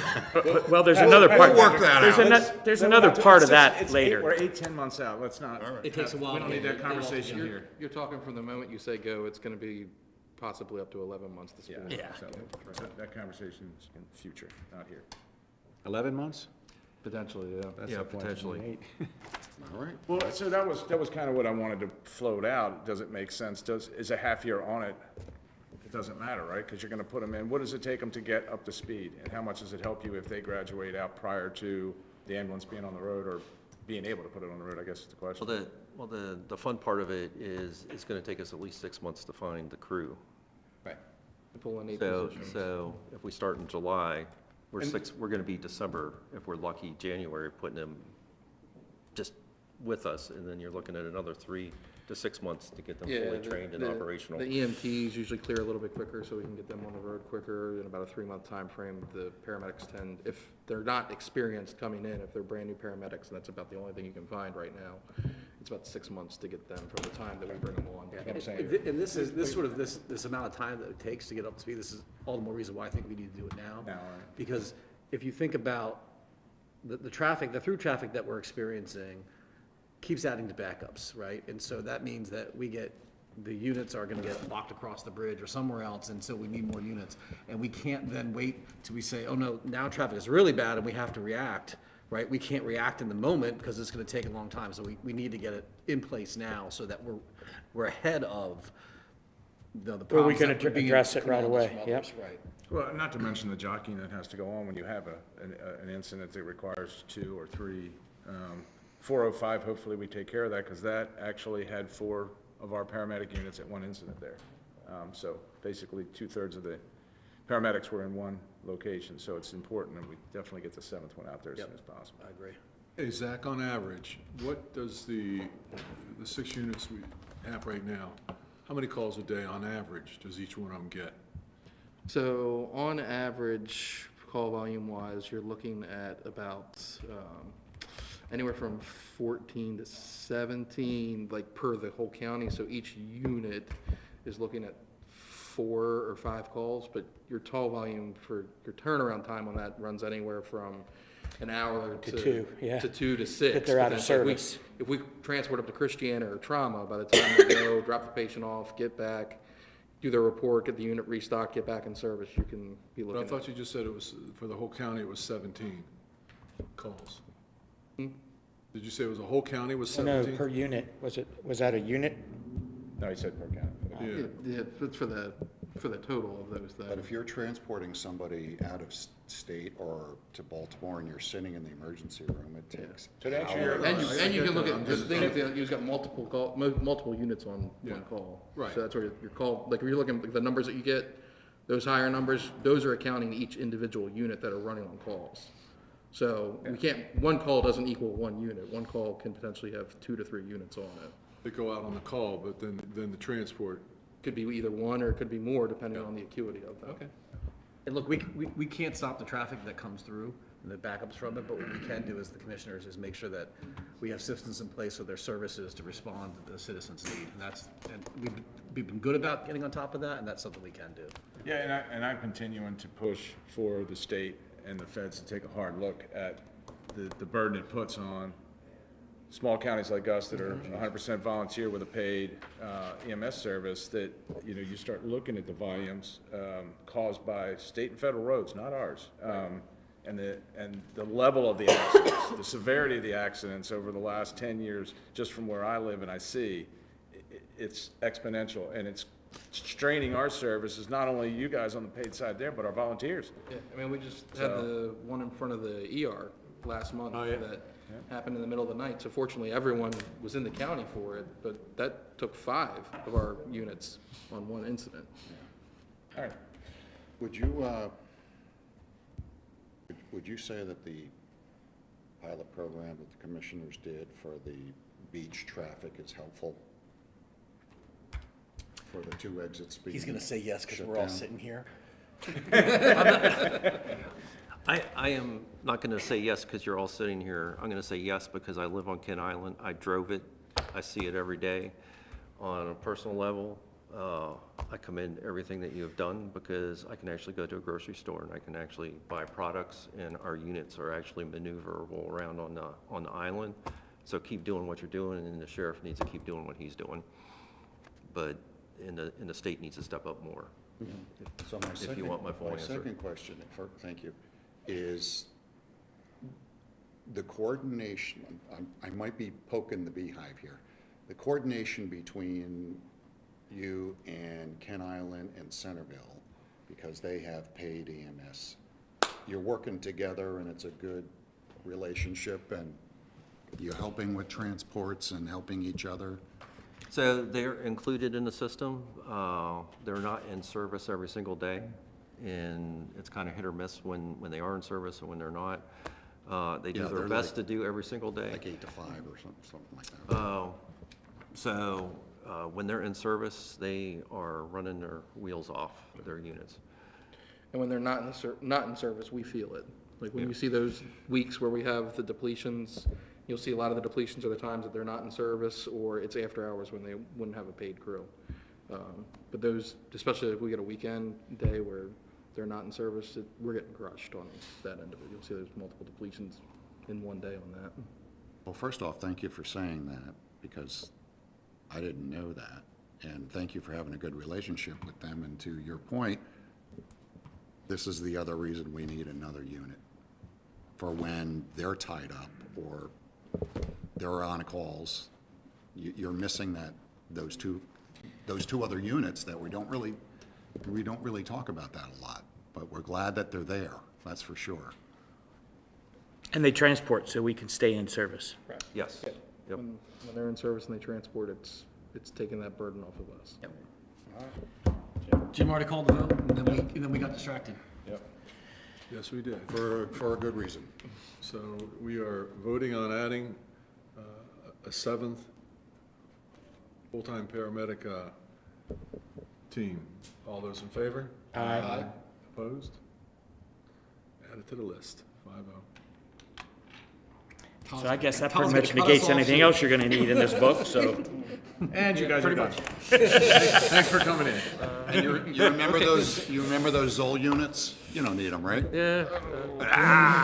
Well, there's another part. We'll work that out. There's another part of that We're later. 8-10 months out, let's not. It takes a while. We don't need that conversation You're, here. you're talking from the moment you say go, it's gonna be possibly up to 11 months to school. Yeah. So that conversation is in the future, not here. 11 months? Potentially, yeah. That's Yeah, the point. potentially. All right. Well, so that was kind of what I wanted to float out. Does it make sense? Is a half year on it? It doesn't matter, right? Because you're going to put them in. What does it take them to get up to speed? And how much does it help you if they graduate out prior to the ambulance being on the road or being able to put it on the road, I guess is the question. Well, the fun part of it is, it's going to take us at least 6 months to find the crew. Right. Pull in 8 So, positions. so if we start in July, we're going to be December, if we're lucky, January, putting them just with us, and then you're looking at another 3 to 6 months to get them Yeah, fully trained and operational. The EMTs usually clear a little bit quicker, so we can get them on the road quicker in about a 3-month time frame. The paramedics tend, if they're not experienced coming in, if they're brand-new paramedics, and that's about the only thing you can find right now, it's about 6 months to get them from the time that we bring them on. And this is, this amount of time that it takes to get up to speed, this is all the more reason why I think we need to do it now. Now, right. Because if you think about the traffic, the through traffic that we're experiencing keeps adding to backups, right? And so that means that the units are gonna get locked across the bridge or somewhere else, and so we need more units. And we can't then wait till we say, oh no, now traffic is really bad and we have to react, right? We can't react in the moment because it's gonna take a long time. So we need to get it in place now so that we're ahead of the Or we problems can that would be address it right coming on away, from yep. others, Right. Well, not to mention the jockeying that has to go on when you have an incident that requires 2 or 3. 405, hopefully we take care of that, because that actually had 4 of our paramedic units at one incident there. So basically 2/3 of the paramedics were in one location, so it's important, and we definitely get the 7th one out there as soon as possible. I agree. Hey, Zach, on average, what does the 6 units we have right now, how many calls a day on average does each one of them get? So on average, call volume wise, you're looking at about anywhere from 14 to 17, like per the whole county. So each unit is looking at 4 or 5 calls, but your call volume for your turnaround time on that runs anywhere from an hour To 2, yeah. to 2 to 6. If they're out of potentially. service. If we transport up to Christiana or trauma, by the time we go, drop the patient off, get back, do the report, get the unit restocked, get back in service, you can be But I looking at. thought you just said it was, for the whole county, it was 17 calls. Hmm? Did you say it was the whole county was Oh, no, 17? per unit, was that a unit? No, he said per county. Yeah, it's for the total of those But things. if you're transporting somebody out of state or to Baltimore and you're sitting in the emergency room, it takes So to answer your- And I you get can look that. at, I'm the just- thing is, you've got multiple units on Yeah. one call. Right. So that's where your call, like if you're looking at the numbers that you get, those higher numbers, those are accounting each individual unit that are running on calls. So we can't, one call doesn't equal one unit. One call can potentially have 2 to 3 units on it. They go out on the call, but then the transport. Could be either one or it could be more, depending on the acuity of them. Okay. And look, we can't stop the traffic that comes through and the backups from it, but what we can do as the commissioners is make sure that we have systems in place so their services to respond to the citizens' need. And we've been good about getting on top of that, and that's something we can do. Yeah, and I'm continuing to push for the state and the feds to take a hard look at the burden it puts on small counties like us that are 100% volunteer with a paid EMS service, that, you know, you start looking at the volumes caused by state and federal roads, not ours. And the level of the accidents, the severity of the accidents over the last 10 years, just from where I live and I see, it's exponential, and it's straining our services, not only you guys on the paid side there, but our volunteers. Yeah, I mean, we just had the one in front of the ER last month that happened in the middle of the night. So fortunately, everyone was in the county for it, but that took 5 of our units on one incident. All right. Would you say that the pilot program that the commissioners did for the beach traffic is helpful? For the 2 exits being He's gonna say yes, because shut we're all down? sitting here. I am not going to say yes because you're all sitting here. I'm going to say yes because I live on Kent Island. I drove it. I see it every day. On a personal level, I commend everything that you have done, because I can actually go to a grocery store and I can actually buy products, and our units are actually maneuverable around on the island. So keep doing what you're doing, and the sheriff needs to keep doing what he's doing. But and the state needs to step up more. So If you want my full answer. second question, thank you, is the coordination, I might be poking the beehive here, the coordination between you and Kent Island and Centerville, because they have paid EMS. You're working together and it's a good relationship, and you're helping with transports and helping each other. So they're included in the system. They're not in service every single day, and it's kind of hit or miss when they are in service and when they're not. They do Yeah, their they're best like- to do every single day. Like 8 to 5 or something like that. So when they're in service, they are running their wheels off their units. And when they're not in service, we feel it. Like when you see those weeks where we have the depletions, you'll see a lot of the depletions are the times that they're not in service, or it's after hours when they wouldn't have a paid crew. But those, especially if we get a weekend day where they're not in service, we're getting crushed on that end of it. You'll see there's multiple depletions in one day on that. Well, first off, thank you for saying that, because I didn't know that. And thank you for having a good relationship with them. And to your point, this is the other reason we need another unit, for when they're tied up or they're on calls. You're missing those two other units that we don't really talk about that a lot, but we're glad that they're there, that's for sure. And they transport, so we can stay in service. Right. Yes. Yeah. Yep. When they're in service and they transport, it's taking that burden off of us. Jim already called the vote, and then we got distracted. Yep. Yes, we did. For a good reason. So we are voting on adding a 7th full-time paramedic 14, all those in favor? Aye. Opposed? Add it to the list, 5-0. So I guess that Tom's pretty much gonna cut us negates off anything soon. else you're gonna need in this book, so. And you guys are pretty done. much. Thanks for coming in. And you remember those, you remember those Zoll units? You don't need them, right? Yeah.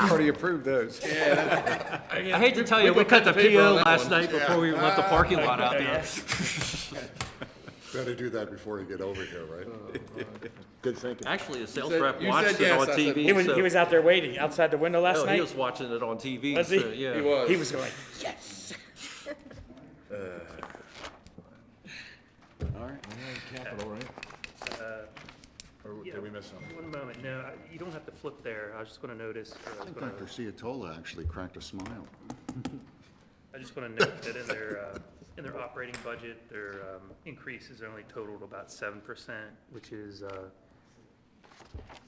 Already approved those. I hate to tell you, we cut the PO last night before we left the parking lot out there. Better do that before you get over here, right? Good thinking. Actually, a sales said- rep you watched said it yes, on I said- TV. He so- was out there waiting outside the window last No, night? he was watching it on TV. Was he? so, yeah. He was. He was going, yes. All right. Capital, right? Or Yeah. did we miss something? One moment, no, you don't have to flip there, I was just gonna notice, I think Dr. Ciatola actually cracked a smile. I just wanna note that in their operating budget, their increases are only totaled about 7%, which is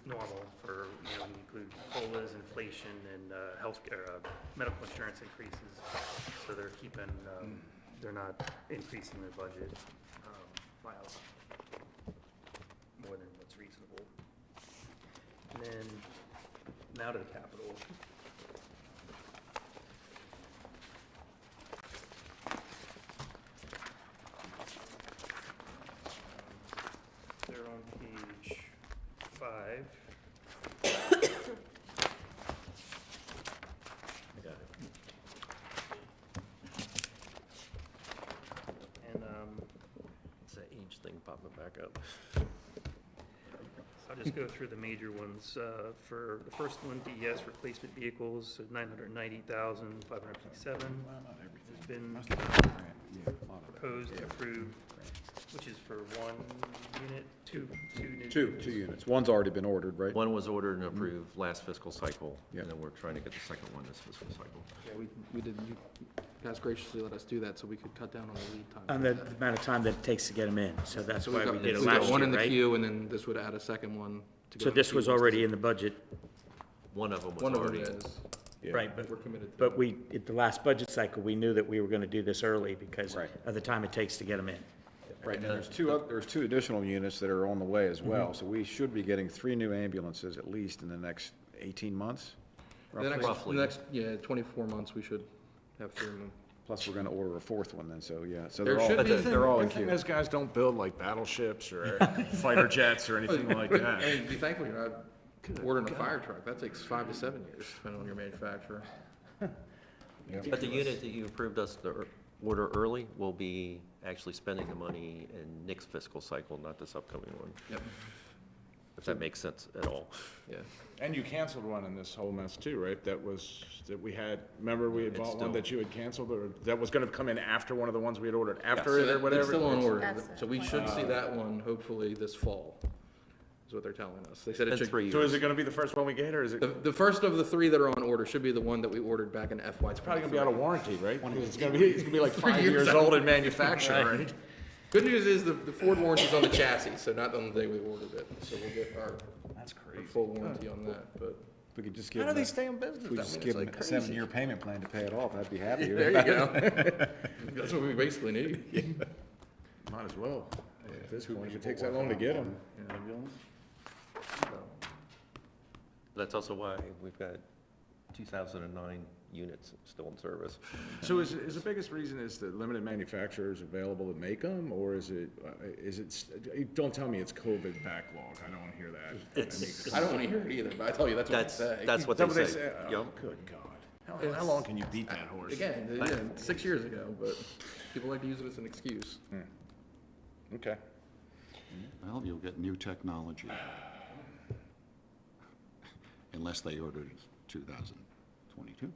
normal for, you know, when you include COLAs, inflation, and healthcare, medical insurance increases. So they're keeping, they're not increasing their budget by a lot, more than what's reasonable. And then, now to the capital. They're on page 5. I got it. And It's that age thing popping back up. I'll just go through the major ones. For the first one, DES replacement vehicles, 990,557. Has been proposed, approved, which is for one unit, two new. Two units. One's already been ordered, right? One was ordered and approved last fiscal cycle, Yeah. and then we're trying to get the second one this fiscal cycle. Yeah, we did, you guys graciously let us do that so we could cut down on the lead time. On the amount of time that it takes to get them in, so that's So why we got- did it we got last one year, in the right? queue, and then this would add a second one to go. So in the this queue was once already this- in the budget, One of them was One of them already. is, right, but, we're committed to. but we, at the last budget cycle, we knew that we were gonna do this early because Right. of the time it takes to get them in. Right, and there's two additional units that are on the way as well, so we should be getting 3 new ambulances at least in the next 18 months. The next, Roughly. the next, yeah, 24 months, we should have 3 of them. Plus, we're gonna order a 4th one then, so yeah, so There they're all, should be- they're all in Good thing queue. those guys don't build like battleships or fighter jets or anything like that. Hey, be thankful you're not ordering a fire truck. That takes 5 to 7 years, depending on your manufacturer. But the unit that you approved us to order early will be actually spending the money in next fiscal cycle, not this upcoming one. Yep. If that makes sense at all. Yeah. And you canceled one in this whole mess too, right? That we had, remember we had It's bought one still- that you had canceled, or that was gonna come in after one of the ones we had ordered after So it or that- whatever? It's still on order, That's so we should see that one hopefully this fall, is what they're telling us. They said it Been should. 3 So is years. it gonna be the first one we get, or is it The first of the 3 that are on order should be the one that we ordered back in FY probably gonna be out of warranty, right? It's gonna be like 3 5 years years out. old in manufacture, right? Good news is the Ford warranty's on the chassis, so not on the day we ordered it, so we'll get our That's crazy. full warranty on that, but. We could just give How do them, they stay in business? if we I just mean, give it's them like a crazy. 7-year payment plan to pay it off, I'd be happy. There you go. That's what we basically need. Might as well. At this point, if it takes that long to get them. That's also why we've got 2009 units still in service. So is the biggest reason is that limited manufacturers available to make them, or is it, don't tell me it's COVID backlog, I don't wanna hear that. I don't wanna hear it either, but I tell you, that's what they say. That's what Is that they say. Oh, Yep. good God. How long can you beat that horse? Again, yeah, 6 years ago, but people like to use it as an excuse. Okay. Well, you'll get new technology. Unless they ordered 2022.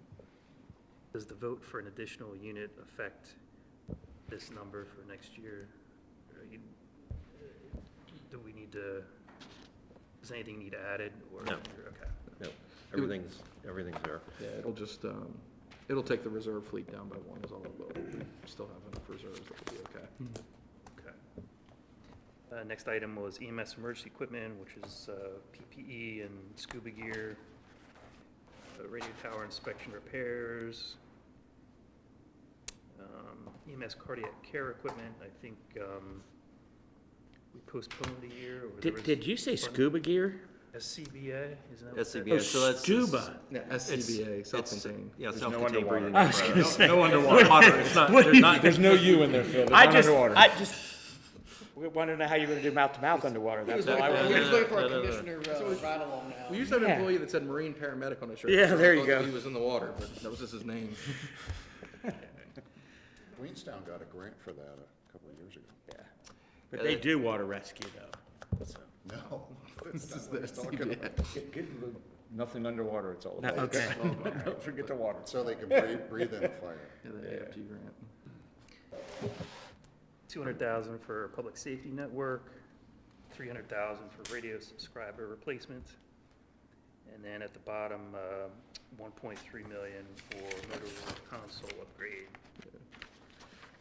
Does the vote for an additional unit affect this number for next year? Do we need to, does anything need added, or? No. Okay. No, everything's there. Yeah, it'll just, it'll take the reserve fleet down by 1 is all it will. We still have enough reserves, that'll be okay. Okay. Next item was EMS emergency equipment, which is PPE and scuba gear, radio tower inspection repairs, EMS cardiac care equipment. I think we we postponed a year. Or there was Did you say funding? scuba gear? SCBA, isn't that what that SCBA, is? so that's. Scuba. Yeah, SCBA, self-contained. Yeah, no self-contained underwater. breathing I was gonna apparatus. say. No underwater. It's not, there's not, there's no you in there, Phil. There's not underwater. I just wanted to know how you're gonna do mouth-to-mouth underwater, that's all I was. We used to have an Yeah. employee that said Marine paramedic on his shirt. Yeah, so I there you thought go. that He was in the water, but that was just his name. Queenstown got a grant for that a couple of years ago. But they do water rescue though. So. No. This is the Get nothing underwater, it's all No, about. okay. Don't forget the water. So they can breathe in the fire. Yeah, the AFG grant. 200,000 for public safety network, 300,000 for radio subscriber replacement, and then at the bottom, 1.3 million for motor console upgrade.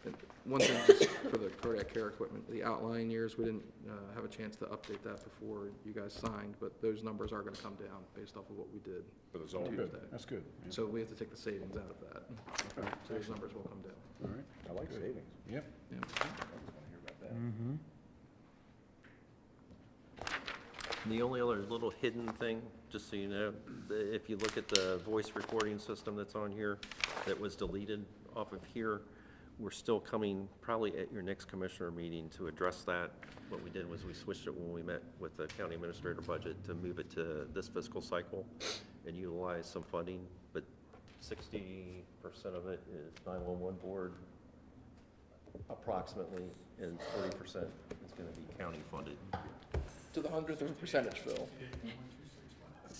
And one thing, just for the Kodak Care equipment, the outlying years, we didn't have a chance to update that before you guys signed, but those numbers are gonna come down based off of what we did But it's all Tuesday. good. That's good. Yeah. So we have to take the savings out of that. So those numbers will come down. All right, I like savings. Yep. Yeah. I was gonna hear about that. And the only other little hidden thing, just so you know, if you look at the voice recording system that's on here, that was deleted off of here, we're still coming probably at your next commissioner meeting to address that. What we did was we switched it when we met with the county administrator budget to move it to this fiscal cycle and utilize some funding, but 60% of it is 911 board approximately, and 40% is gonna be county funded. To the 100th of a percentage, Phil.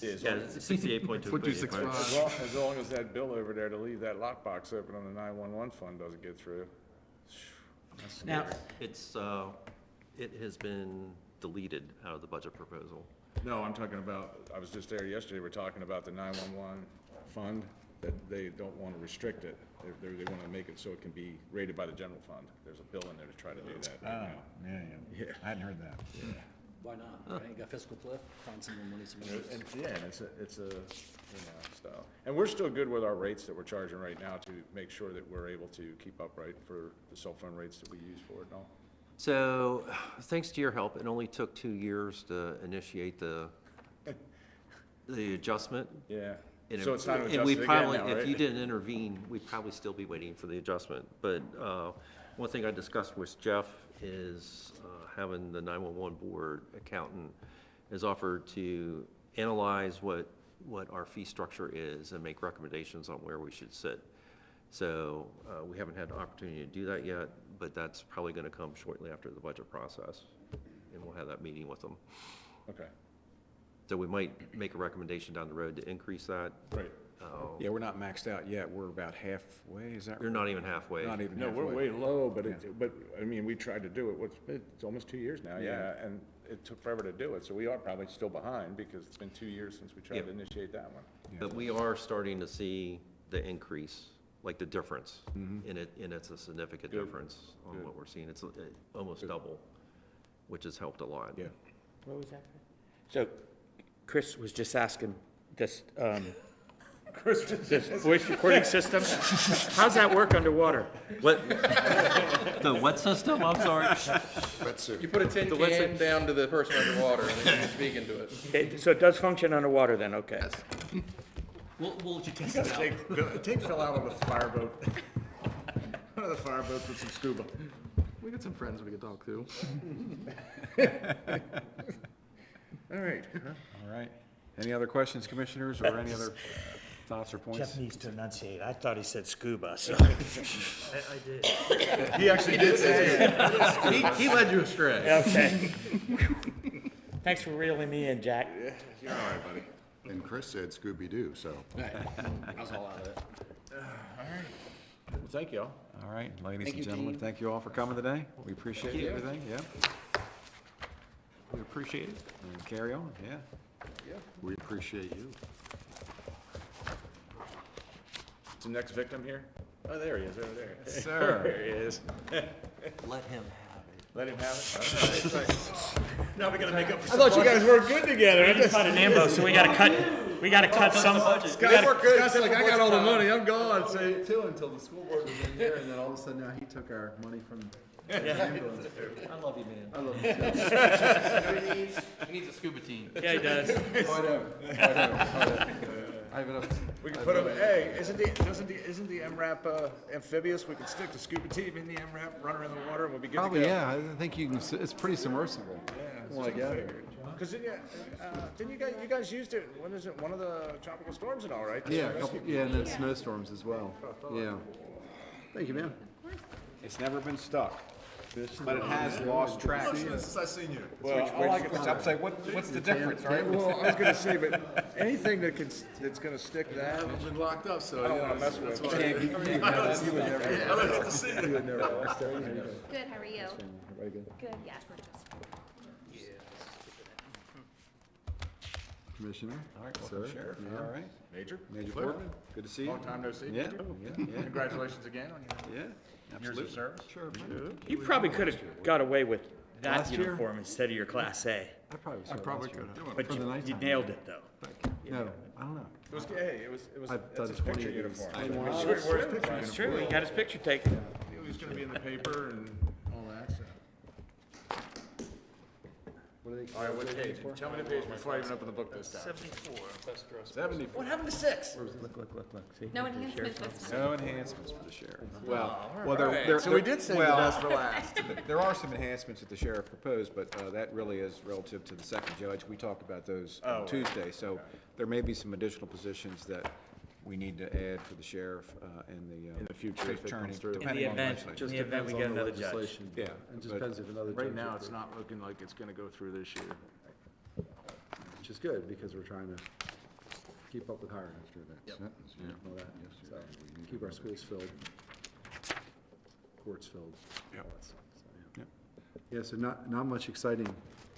Yeah, it's 68.2 billion. As long as that bill over there to leave that lockbox open on the 911 fund doesn't get through. That's Now, scary. It's, it has been deleted out of the budget proposal. No, I'm talking about, I was just there yesterday, we're talking about the 911 fund, that they don't want to restrict it. They want to make it so it can be rated by the general fund. There's a bill in there to try to do that right now. Yeah. I hadn't heard that. Why not? Right? You got fiscal cliff, find some more money somewhere else. Yeah, and it's a, you know, style. And we're still good with our rates that we're charging right now to make sure that we're able to keep upright for the cell phone rates that we use for it and all. So, thanks to your help, it only took 2 years to initiate the adjustment. Yeah. And So it's not and adjusted we again probably, now, if right? you didn't intervene, we'd probably still be waiting for the adjustment. But one thing I discussed with Jeff is having the 911 board accountant has offered to analyze what our fee structure is and make recommendations on where we should sit. So we haven't had the opportunity to do that yet, but that's probably going to come shortly after the budget process, and we'll have that meeting with them. Okay. So we might make a recommendation down the road to increase that. Right. Yeah, we're not maxed out yet. We're about halfway, is that right? You're not even halfway. Not even No, halfway. we're way low, but I mean, we tried to do it, it's almost 2 years now, yeah, and it took forever to do it, so we are probably still behind because it's been 2 years since we tried to initiate that one. But we are starting to see the increase, like the difference in it, and it's a significant difference on what we're seeing. It's almost double, which has helped a lot. Yeah. What was that? So Chris was just asking this, this voice recording system, how's that work underwater? What? The what system? I'm sorry. You put a tin can down to the person underwater and then you speak into it. So it does function underwater then, okay. We'll let you test it out. Take Phil out on the fireboat. One of the fireboats with some scuba. We got some friends we could talk to. All right. All right. Any other questions, commissioners, or any other thoughts or points? Jeff needs to enunciate. I thought he said scuba, so. I did. He actually did say it. He led you astray. Okay. Thanks for reeling me in, Jack. You're all right, buddy. And Chris said Scooby-Doo, so. I was all out of it. Well, thank you all. All right, ladies and gentlemen, thank you all for coming today. We appreciate everything, yeah. We appreciate it. And carry on, yeah. We appreciate you. Is the next victim here? Oh, there he is, over there. Sir. There he is. Let him have it. Let him have it? All right. Now we gotta make up for I thought you guys worked good together. We just cut an ambo, so we gotta cut some. Guys work good. Guys like, I got all the money, I'm gone. Say too, until the school board was in here, and then all of a sudden now he took our money from I love you, man. I love you too. He needs a scuba team. Yeah, he does. I have enough. We can put them, hey, isn't the MRAP amphibious? We can stick the scuba team in the MRAP, run around the water, and we'll be good to go. Probably, yeah, I think you can, it's pretty submersible. Yeah, Like, yeah. because didn't you guys used it, when is it, one of the tropical storms and all, right? Yeah, yeah, and then snowstorms as well, yeah. Thank you, man. It's never been stuck, but it has lost track. Since I seen you. Well, all I can I'm saying, what's the difference, right? Well, I was gonna say, but anything that's gonna stick that, I've been locked up, so, I don't yeah, wanna mess with that's it. why. I like to see you. Good, how are you? Very good. Good, yes. Commissioner? All right, welcome, Sir. Sheriff. Yeah. All right. Major? Major Flip. Portman, good to see you. Long time no see. Yeah, yeah, yeah. Congratulations again on your Yeah, years absolutely. of service. Sure. You probably could have got away with that Last year? uniform instead of your Class A, I probably saw probably last year. could have. but For the you nighttime. nailed it, though. No, I don't know. It was, hey, it was, I've it's done his picture 20 uniform. years. It's where his picture It's uniform. true, he got his picture taken. He was gonna be in the paper and all that, so. What are they? All right, what page? Tell me the page before I even open the book this time. 74. 74. What happened to 6? Look, see? No enhancements this time. No enhancements for the sheriff. Well, So we did save the best for last. There are some enhancements that the sheriff proposed, but that really is relative to the second judge. We talked about those on Tuesday, so there may be some additional positions that we need to add for the sheriff in the future state's if it comes attorney, through. depending on the event, legislation. in the event we Depends get on the another judge. legislation. Yeah, It just but depends if another judge. Right now, approves. it's not looking like it's gonna go through this year. Which is good, because we're trying to keep up with hiring. After that Yep. sentence, yeah. All that, so, Yesterday, we needed keep our that. schools filled, courts filled, all that stuff, so, yeah. Yeah, so not much exciting,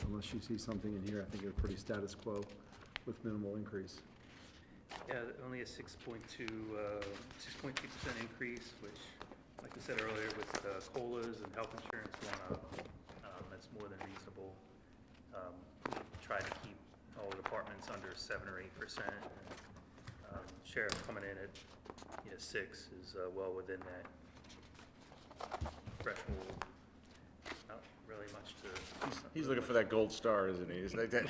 unless you see something in here, I think it's pretty status quo with minimal increase. Yeah, only a 6.2% increase, which, like I said earlier, with COLAs and health insurance going up, that's more than reasonable. We try to keep all the departments under 7 or 8%. Sheriff coming in at 6 is well within that threshold. Not really much to. He's looking for that gold star, isn't he? It's like that.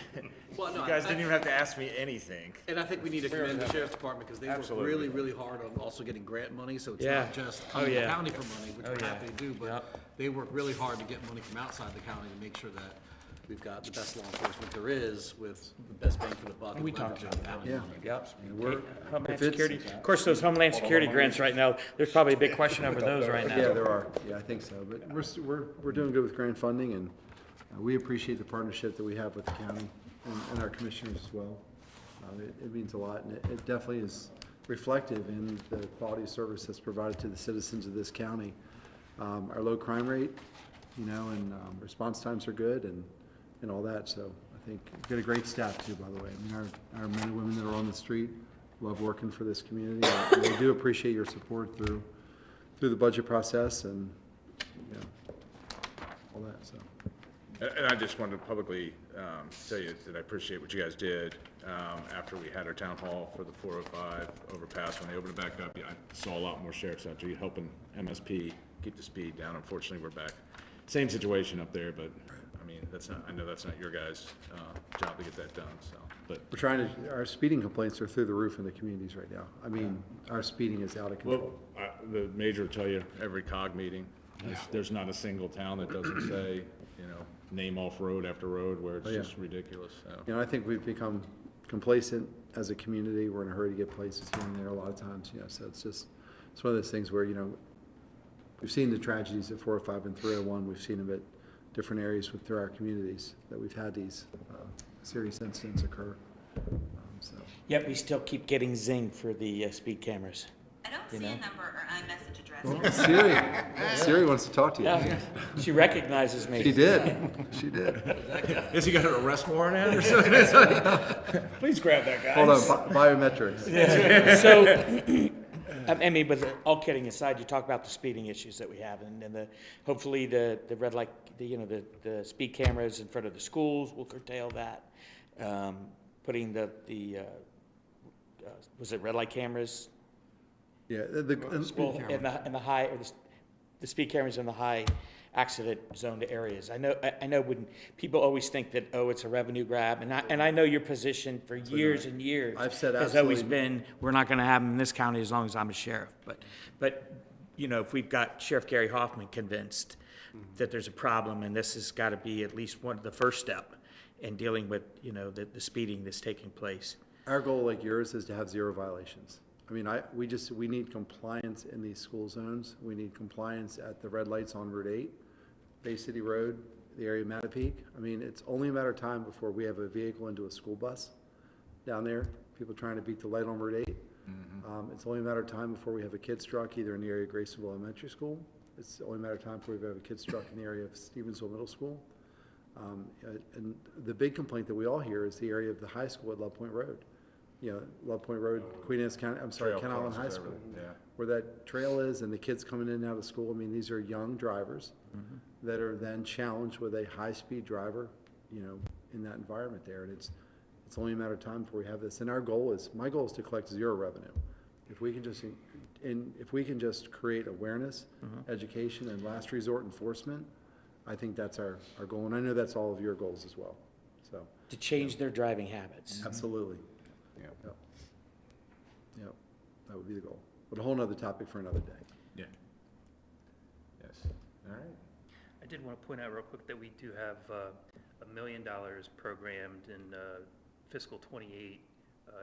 Well, no, You guys I- didn't even have to ask me anything. And I think we need to commend the sheriff's department because they work Absolutely. really, really hard on also getting grant money, so it's Yeah. not just Oh, coming to the yeah. county for money, which Oh, we're yeah. happy to do, but they work really hard to get money from outside the county to make sure that we've got the best law enforcement there is with the best bang for the buck. and We talked leveraging about county Yeah. money. Yep. We're, Homeland if it's- Security, of course, those Homeland Security grants right now, there's probably a big question over those right now. Yeah, there are, yeah, I think so, but we're doing good with grant funding, and we appreciate the partnership that we have with the county and our commissioners as well. It means a lot, and it definitely is reflective in the quality of service that's provided to the citizens of this county. Our low crime rate, and response times are good and all that, so I think we've got a great staff too, by the way. I mean, our men and women that are on the street love working for this community, and we do appreciate your support through the budget process and, all that, so. And I just wanted to publicly tell you that I appreciate what you guys did after we had our town hall for the 405 overpass. When they opened it back up, I saw a lot more sheriffs out there helping MSP keep the speed down. Unfortunately, we're back. Same situation up there, but I mean, I know that's not your guys' job to get that done, so. But We're trying to, our speeding complaints are through the roof in the communities right now. I mean, our speeding is out of control. the major will tell you every COG meeting, there's not a single town that doesn't say, name off road after road where it's Oh, yeah. just ridiculous, so. I think we've become complacent as a community. We're in a hurry to get places here and there a lot of times, so it's one of those things where, we've seen the tragedies at 405 and 301. We've seen them at different areas through our communities that we've had these serious incidents occur. So. Yet we still keep getting zinged for the speed cameras. I don't see a number or iMessage address. Well, Siri wants to talk to you. Yeah, she recognizes me. She did. She did. Has he got an arrest warrant out or something? Please grab that, guy. Hold on, biometrics. So, I mean, but all kidding aside, you talk about the speeding issues that we have, and hopefully the red light, the speed cameras in front of the schools will curtail that. Putting was it red light cameras? Yeah, Well, in the high, the speed cameras in the high accident zoned areas. I know when people always think that, oh, it's a revenue grab, and I know your position for years and years. I've said has always absolutely- been, we're not gonna have them in this county as long as I'm a sheriff. But, you know, if we've got Sheriff Gary Hoffman convinced that there's a problem, and this has gotta be at least the first step in dealing with, you know, the speeding that's taking place. Our goal, like yours, is to have 0 violations. I mean, we need compliance in these school zones. We need compliance at the red lights on Route 8, Bay City Road, the area of Mattapique. I mean, it's only a matter of time before we have a vehicle into a school bus down there, people trying to beat the light on Route 8. It's only a matter of time before we have a kid struck either in the area of Graysonville Elementary School. It's only a matter of time before we have a kid struck in the area of Stevensville Middle School. And the big complaint that we all hear is the area of the high school at Love Point Road. You know, Love Point Road, Queen Anne's County, Kent Island High School. Where that trail is and the kids coming in and out of school. I mean, these are young drivers that are then challenged with a high-speed driver, you know, in that environment there. And it's only a matter of time before we have this. And my goal is to collect 0 revenue. If we can just create awareness, education, and last resort enforcement, I think that's our goal. And I know that's all of your goals as well, so. To change their driving habits. Absolutely. Yep, that would be the goal. But a whole nother topic for another day. Yeah. Yes. All right. I did want to point out real quick that we do have $1 million programmed in fiscal '28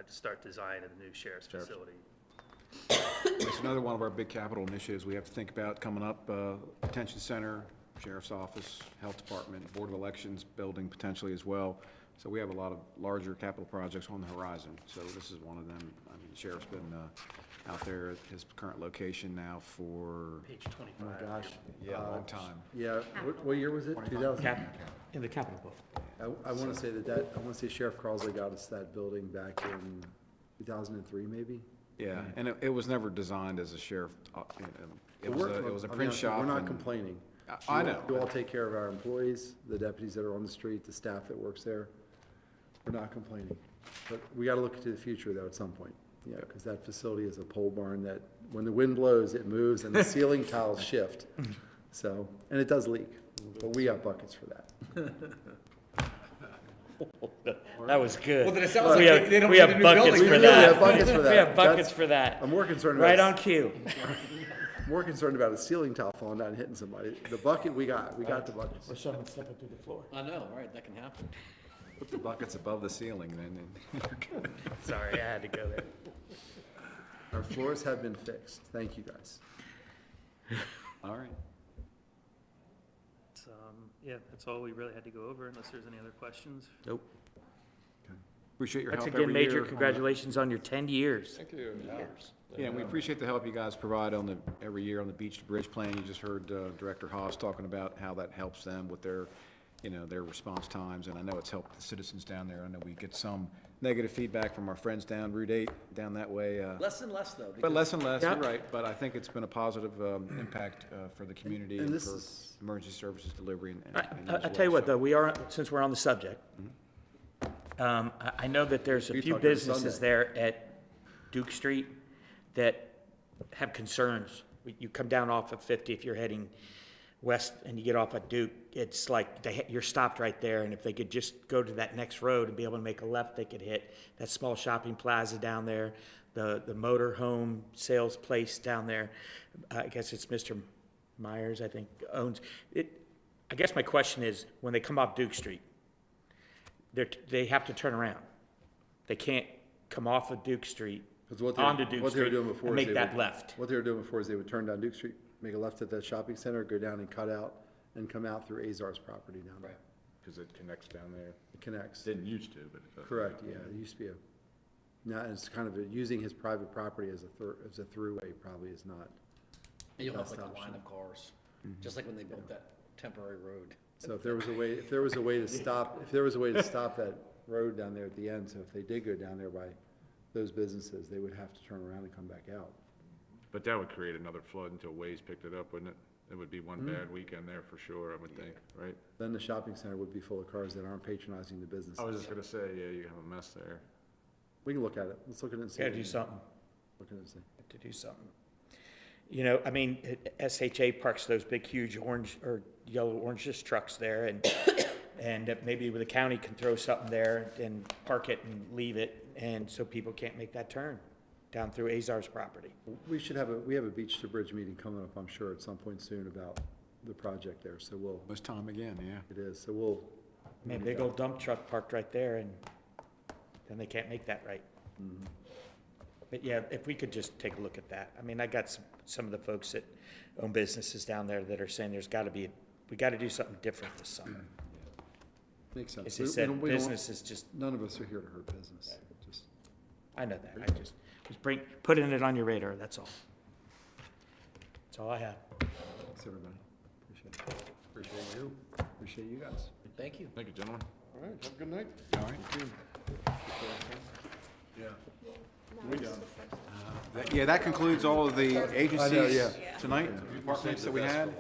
to start design of the new sheriff's facility. It's another one of our big capital initiatives we have to think about coming up, detention center, sheriff's office, health department, board of elections building potentially as well. So we have a lot of larger capital projects on the horizon. So this is one of them. I mean, the sheriff's been out there at his current location now for, Page 25. Oh my gosh. yeah, a long time. Yeah, what year was it? 2000? In the capital book. I want to say I want to say Sheriff Carlsley got us that building back in 2003, maybe? Yeah, and it was never designed as a sheriff, it was a I'll be print honest, shop. We're not and- complaining. I know. You all take care of our employees, the deputies that are on the street, the staff that works there. We're not complaining. But we got to look to the future though at some point. Yeah, because that facility is a pole barn that when the wind blows, it moves and the ceiling tiles shift. So, and it does leak, but we got buckets for that. That was good. Well, then it sounds like they don't we need have a new buckets building. for We that. have buckets for that. We have buckets That's- for that. I'm more concerned Right about on cue. more concerned about a ceiling tile falling down and hitting somebody. The bucket we got the buckets. Or someone slipping through the floor. I know, right, that can happen. Put the buckets above the ceiling then. Sorry, I had to go there. Our floors have been fixed. Thank you guys. All right. So, yeah, that's all we really had to go over unless there's any other questions. Nope. Appreciate your help Once every again, year. major congratulations on your 10 years. Thank you. Yeah, and we appreciate the help you guys provide every year on the beach to bridge plan. You just heard Director Haas talking about how that helps them with their response times, and I know it's helped the citizens down there. I know we get some negative feedback from our friends down Route 8, down that way. Less and less, though. But less and less, Yeah. you're right, but I think it's been a positive impact for the community And and this for is- emergency services delivery and you I'll as tell you well. what, though, since we're on the subject, I know that there's a You're few talking businesses Sunday. there at Duke Street that have concerns. You come down off of 50 if you're heading west and you get off at Duke, it's like you're stopped right there, and if they could just go to that next road and be able to make a left, they could hit that small shopping plaza down there, the motor home sales place down there. I guess it's Mr. Myers, I think, owns it. I guess my question is, when they come off Duke Street, they have to turn around. They can't come off of Duke Street onto Duke Street and make that left. What they were doing before is they would turn down Duke Street, make a left at that shopping center, go down and cut out, and come out through Azar's property down there. Because it connects down there. It connects. Didn't used to, but it does. Correct, yeah, it used to be now it's kind of using his private property as a throughway probably is not. And you'll have best like a option. line of cars, just like when they built that temporary road. So if there was a way to stop that road down there at the end, so if they did go down there by those businesses, they would have to turn around and come back out. But that would create another flood until Waze picked it up, wouldn't it? It would be one bad weekend there for sure, I would think, right? Then the shopping center would be full of cars that aren't patronizing the businesses. I was just gonna say, yeah, you have a mess there. We can look at it. Let's look at it and see. Gotta what we do can- something. Look at it and see. To do something. you know, I mean, SHA parks those big, huge orange or yellow orangish trucks there, and maybe the county can throw something there and park it and leave it, and so people can't make that turn down through Azar's property. We have a beach to bridge meeting coming up, I'm sure, at some point soon about the project there, so we'll. It's time again, yeah. It is, so we'll. I mean, big old dump truck parked right there, and then they can't make that right. But yeah, if we could just take a look at that. I mean, I got some of the folks that own businesses down there that are saying we got to do something different this summer. Makes sense. As I said, business is just. None of us are here to hurt business, just. I know that. I just was putting it on your radar, that's all. That's all I have. Thanks, everybody. Appreciate you. Appreciate you guys. Thank you. Thank you, gentlemen. All right, have a good night. All right. Yeah. That concludes all of the agencies yeah. tonight, departments that we had.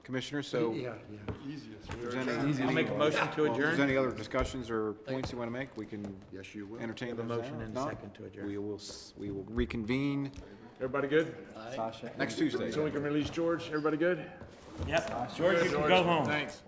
Commissioners, so if there's any. I'll make a motion to If there's adjourn. any other discussions or points you want to make, we can Yes, you will. entertain Have a those motion now. and If a not, second to adjourn. we will reconvene Everybody good? Tasha. next Tuesday. So we can release George? Everybody good? Yep, George, you can go home. Thanks.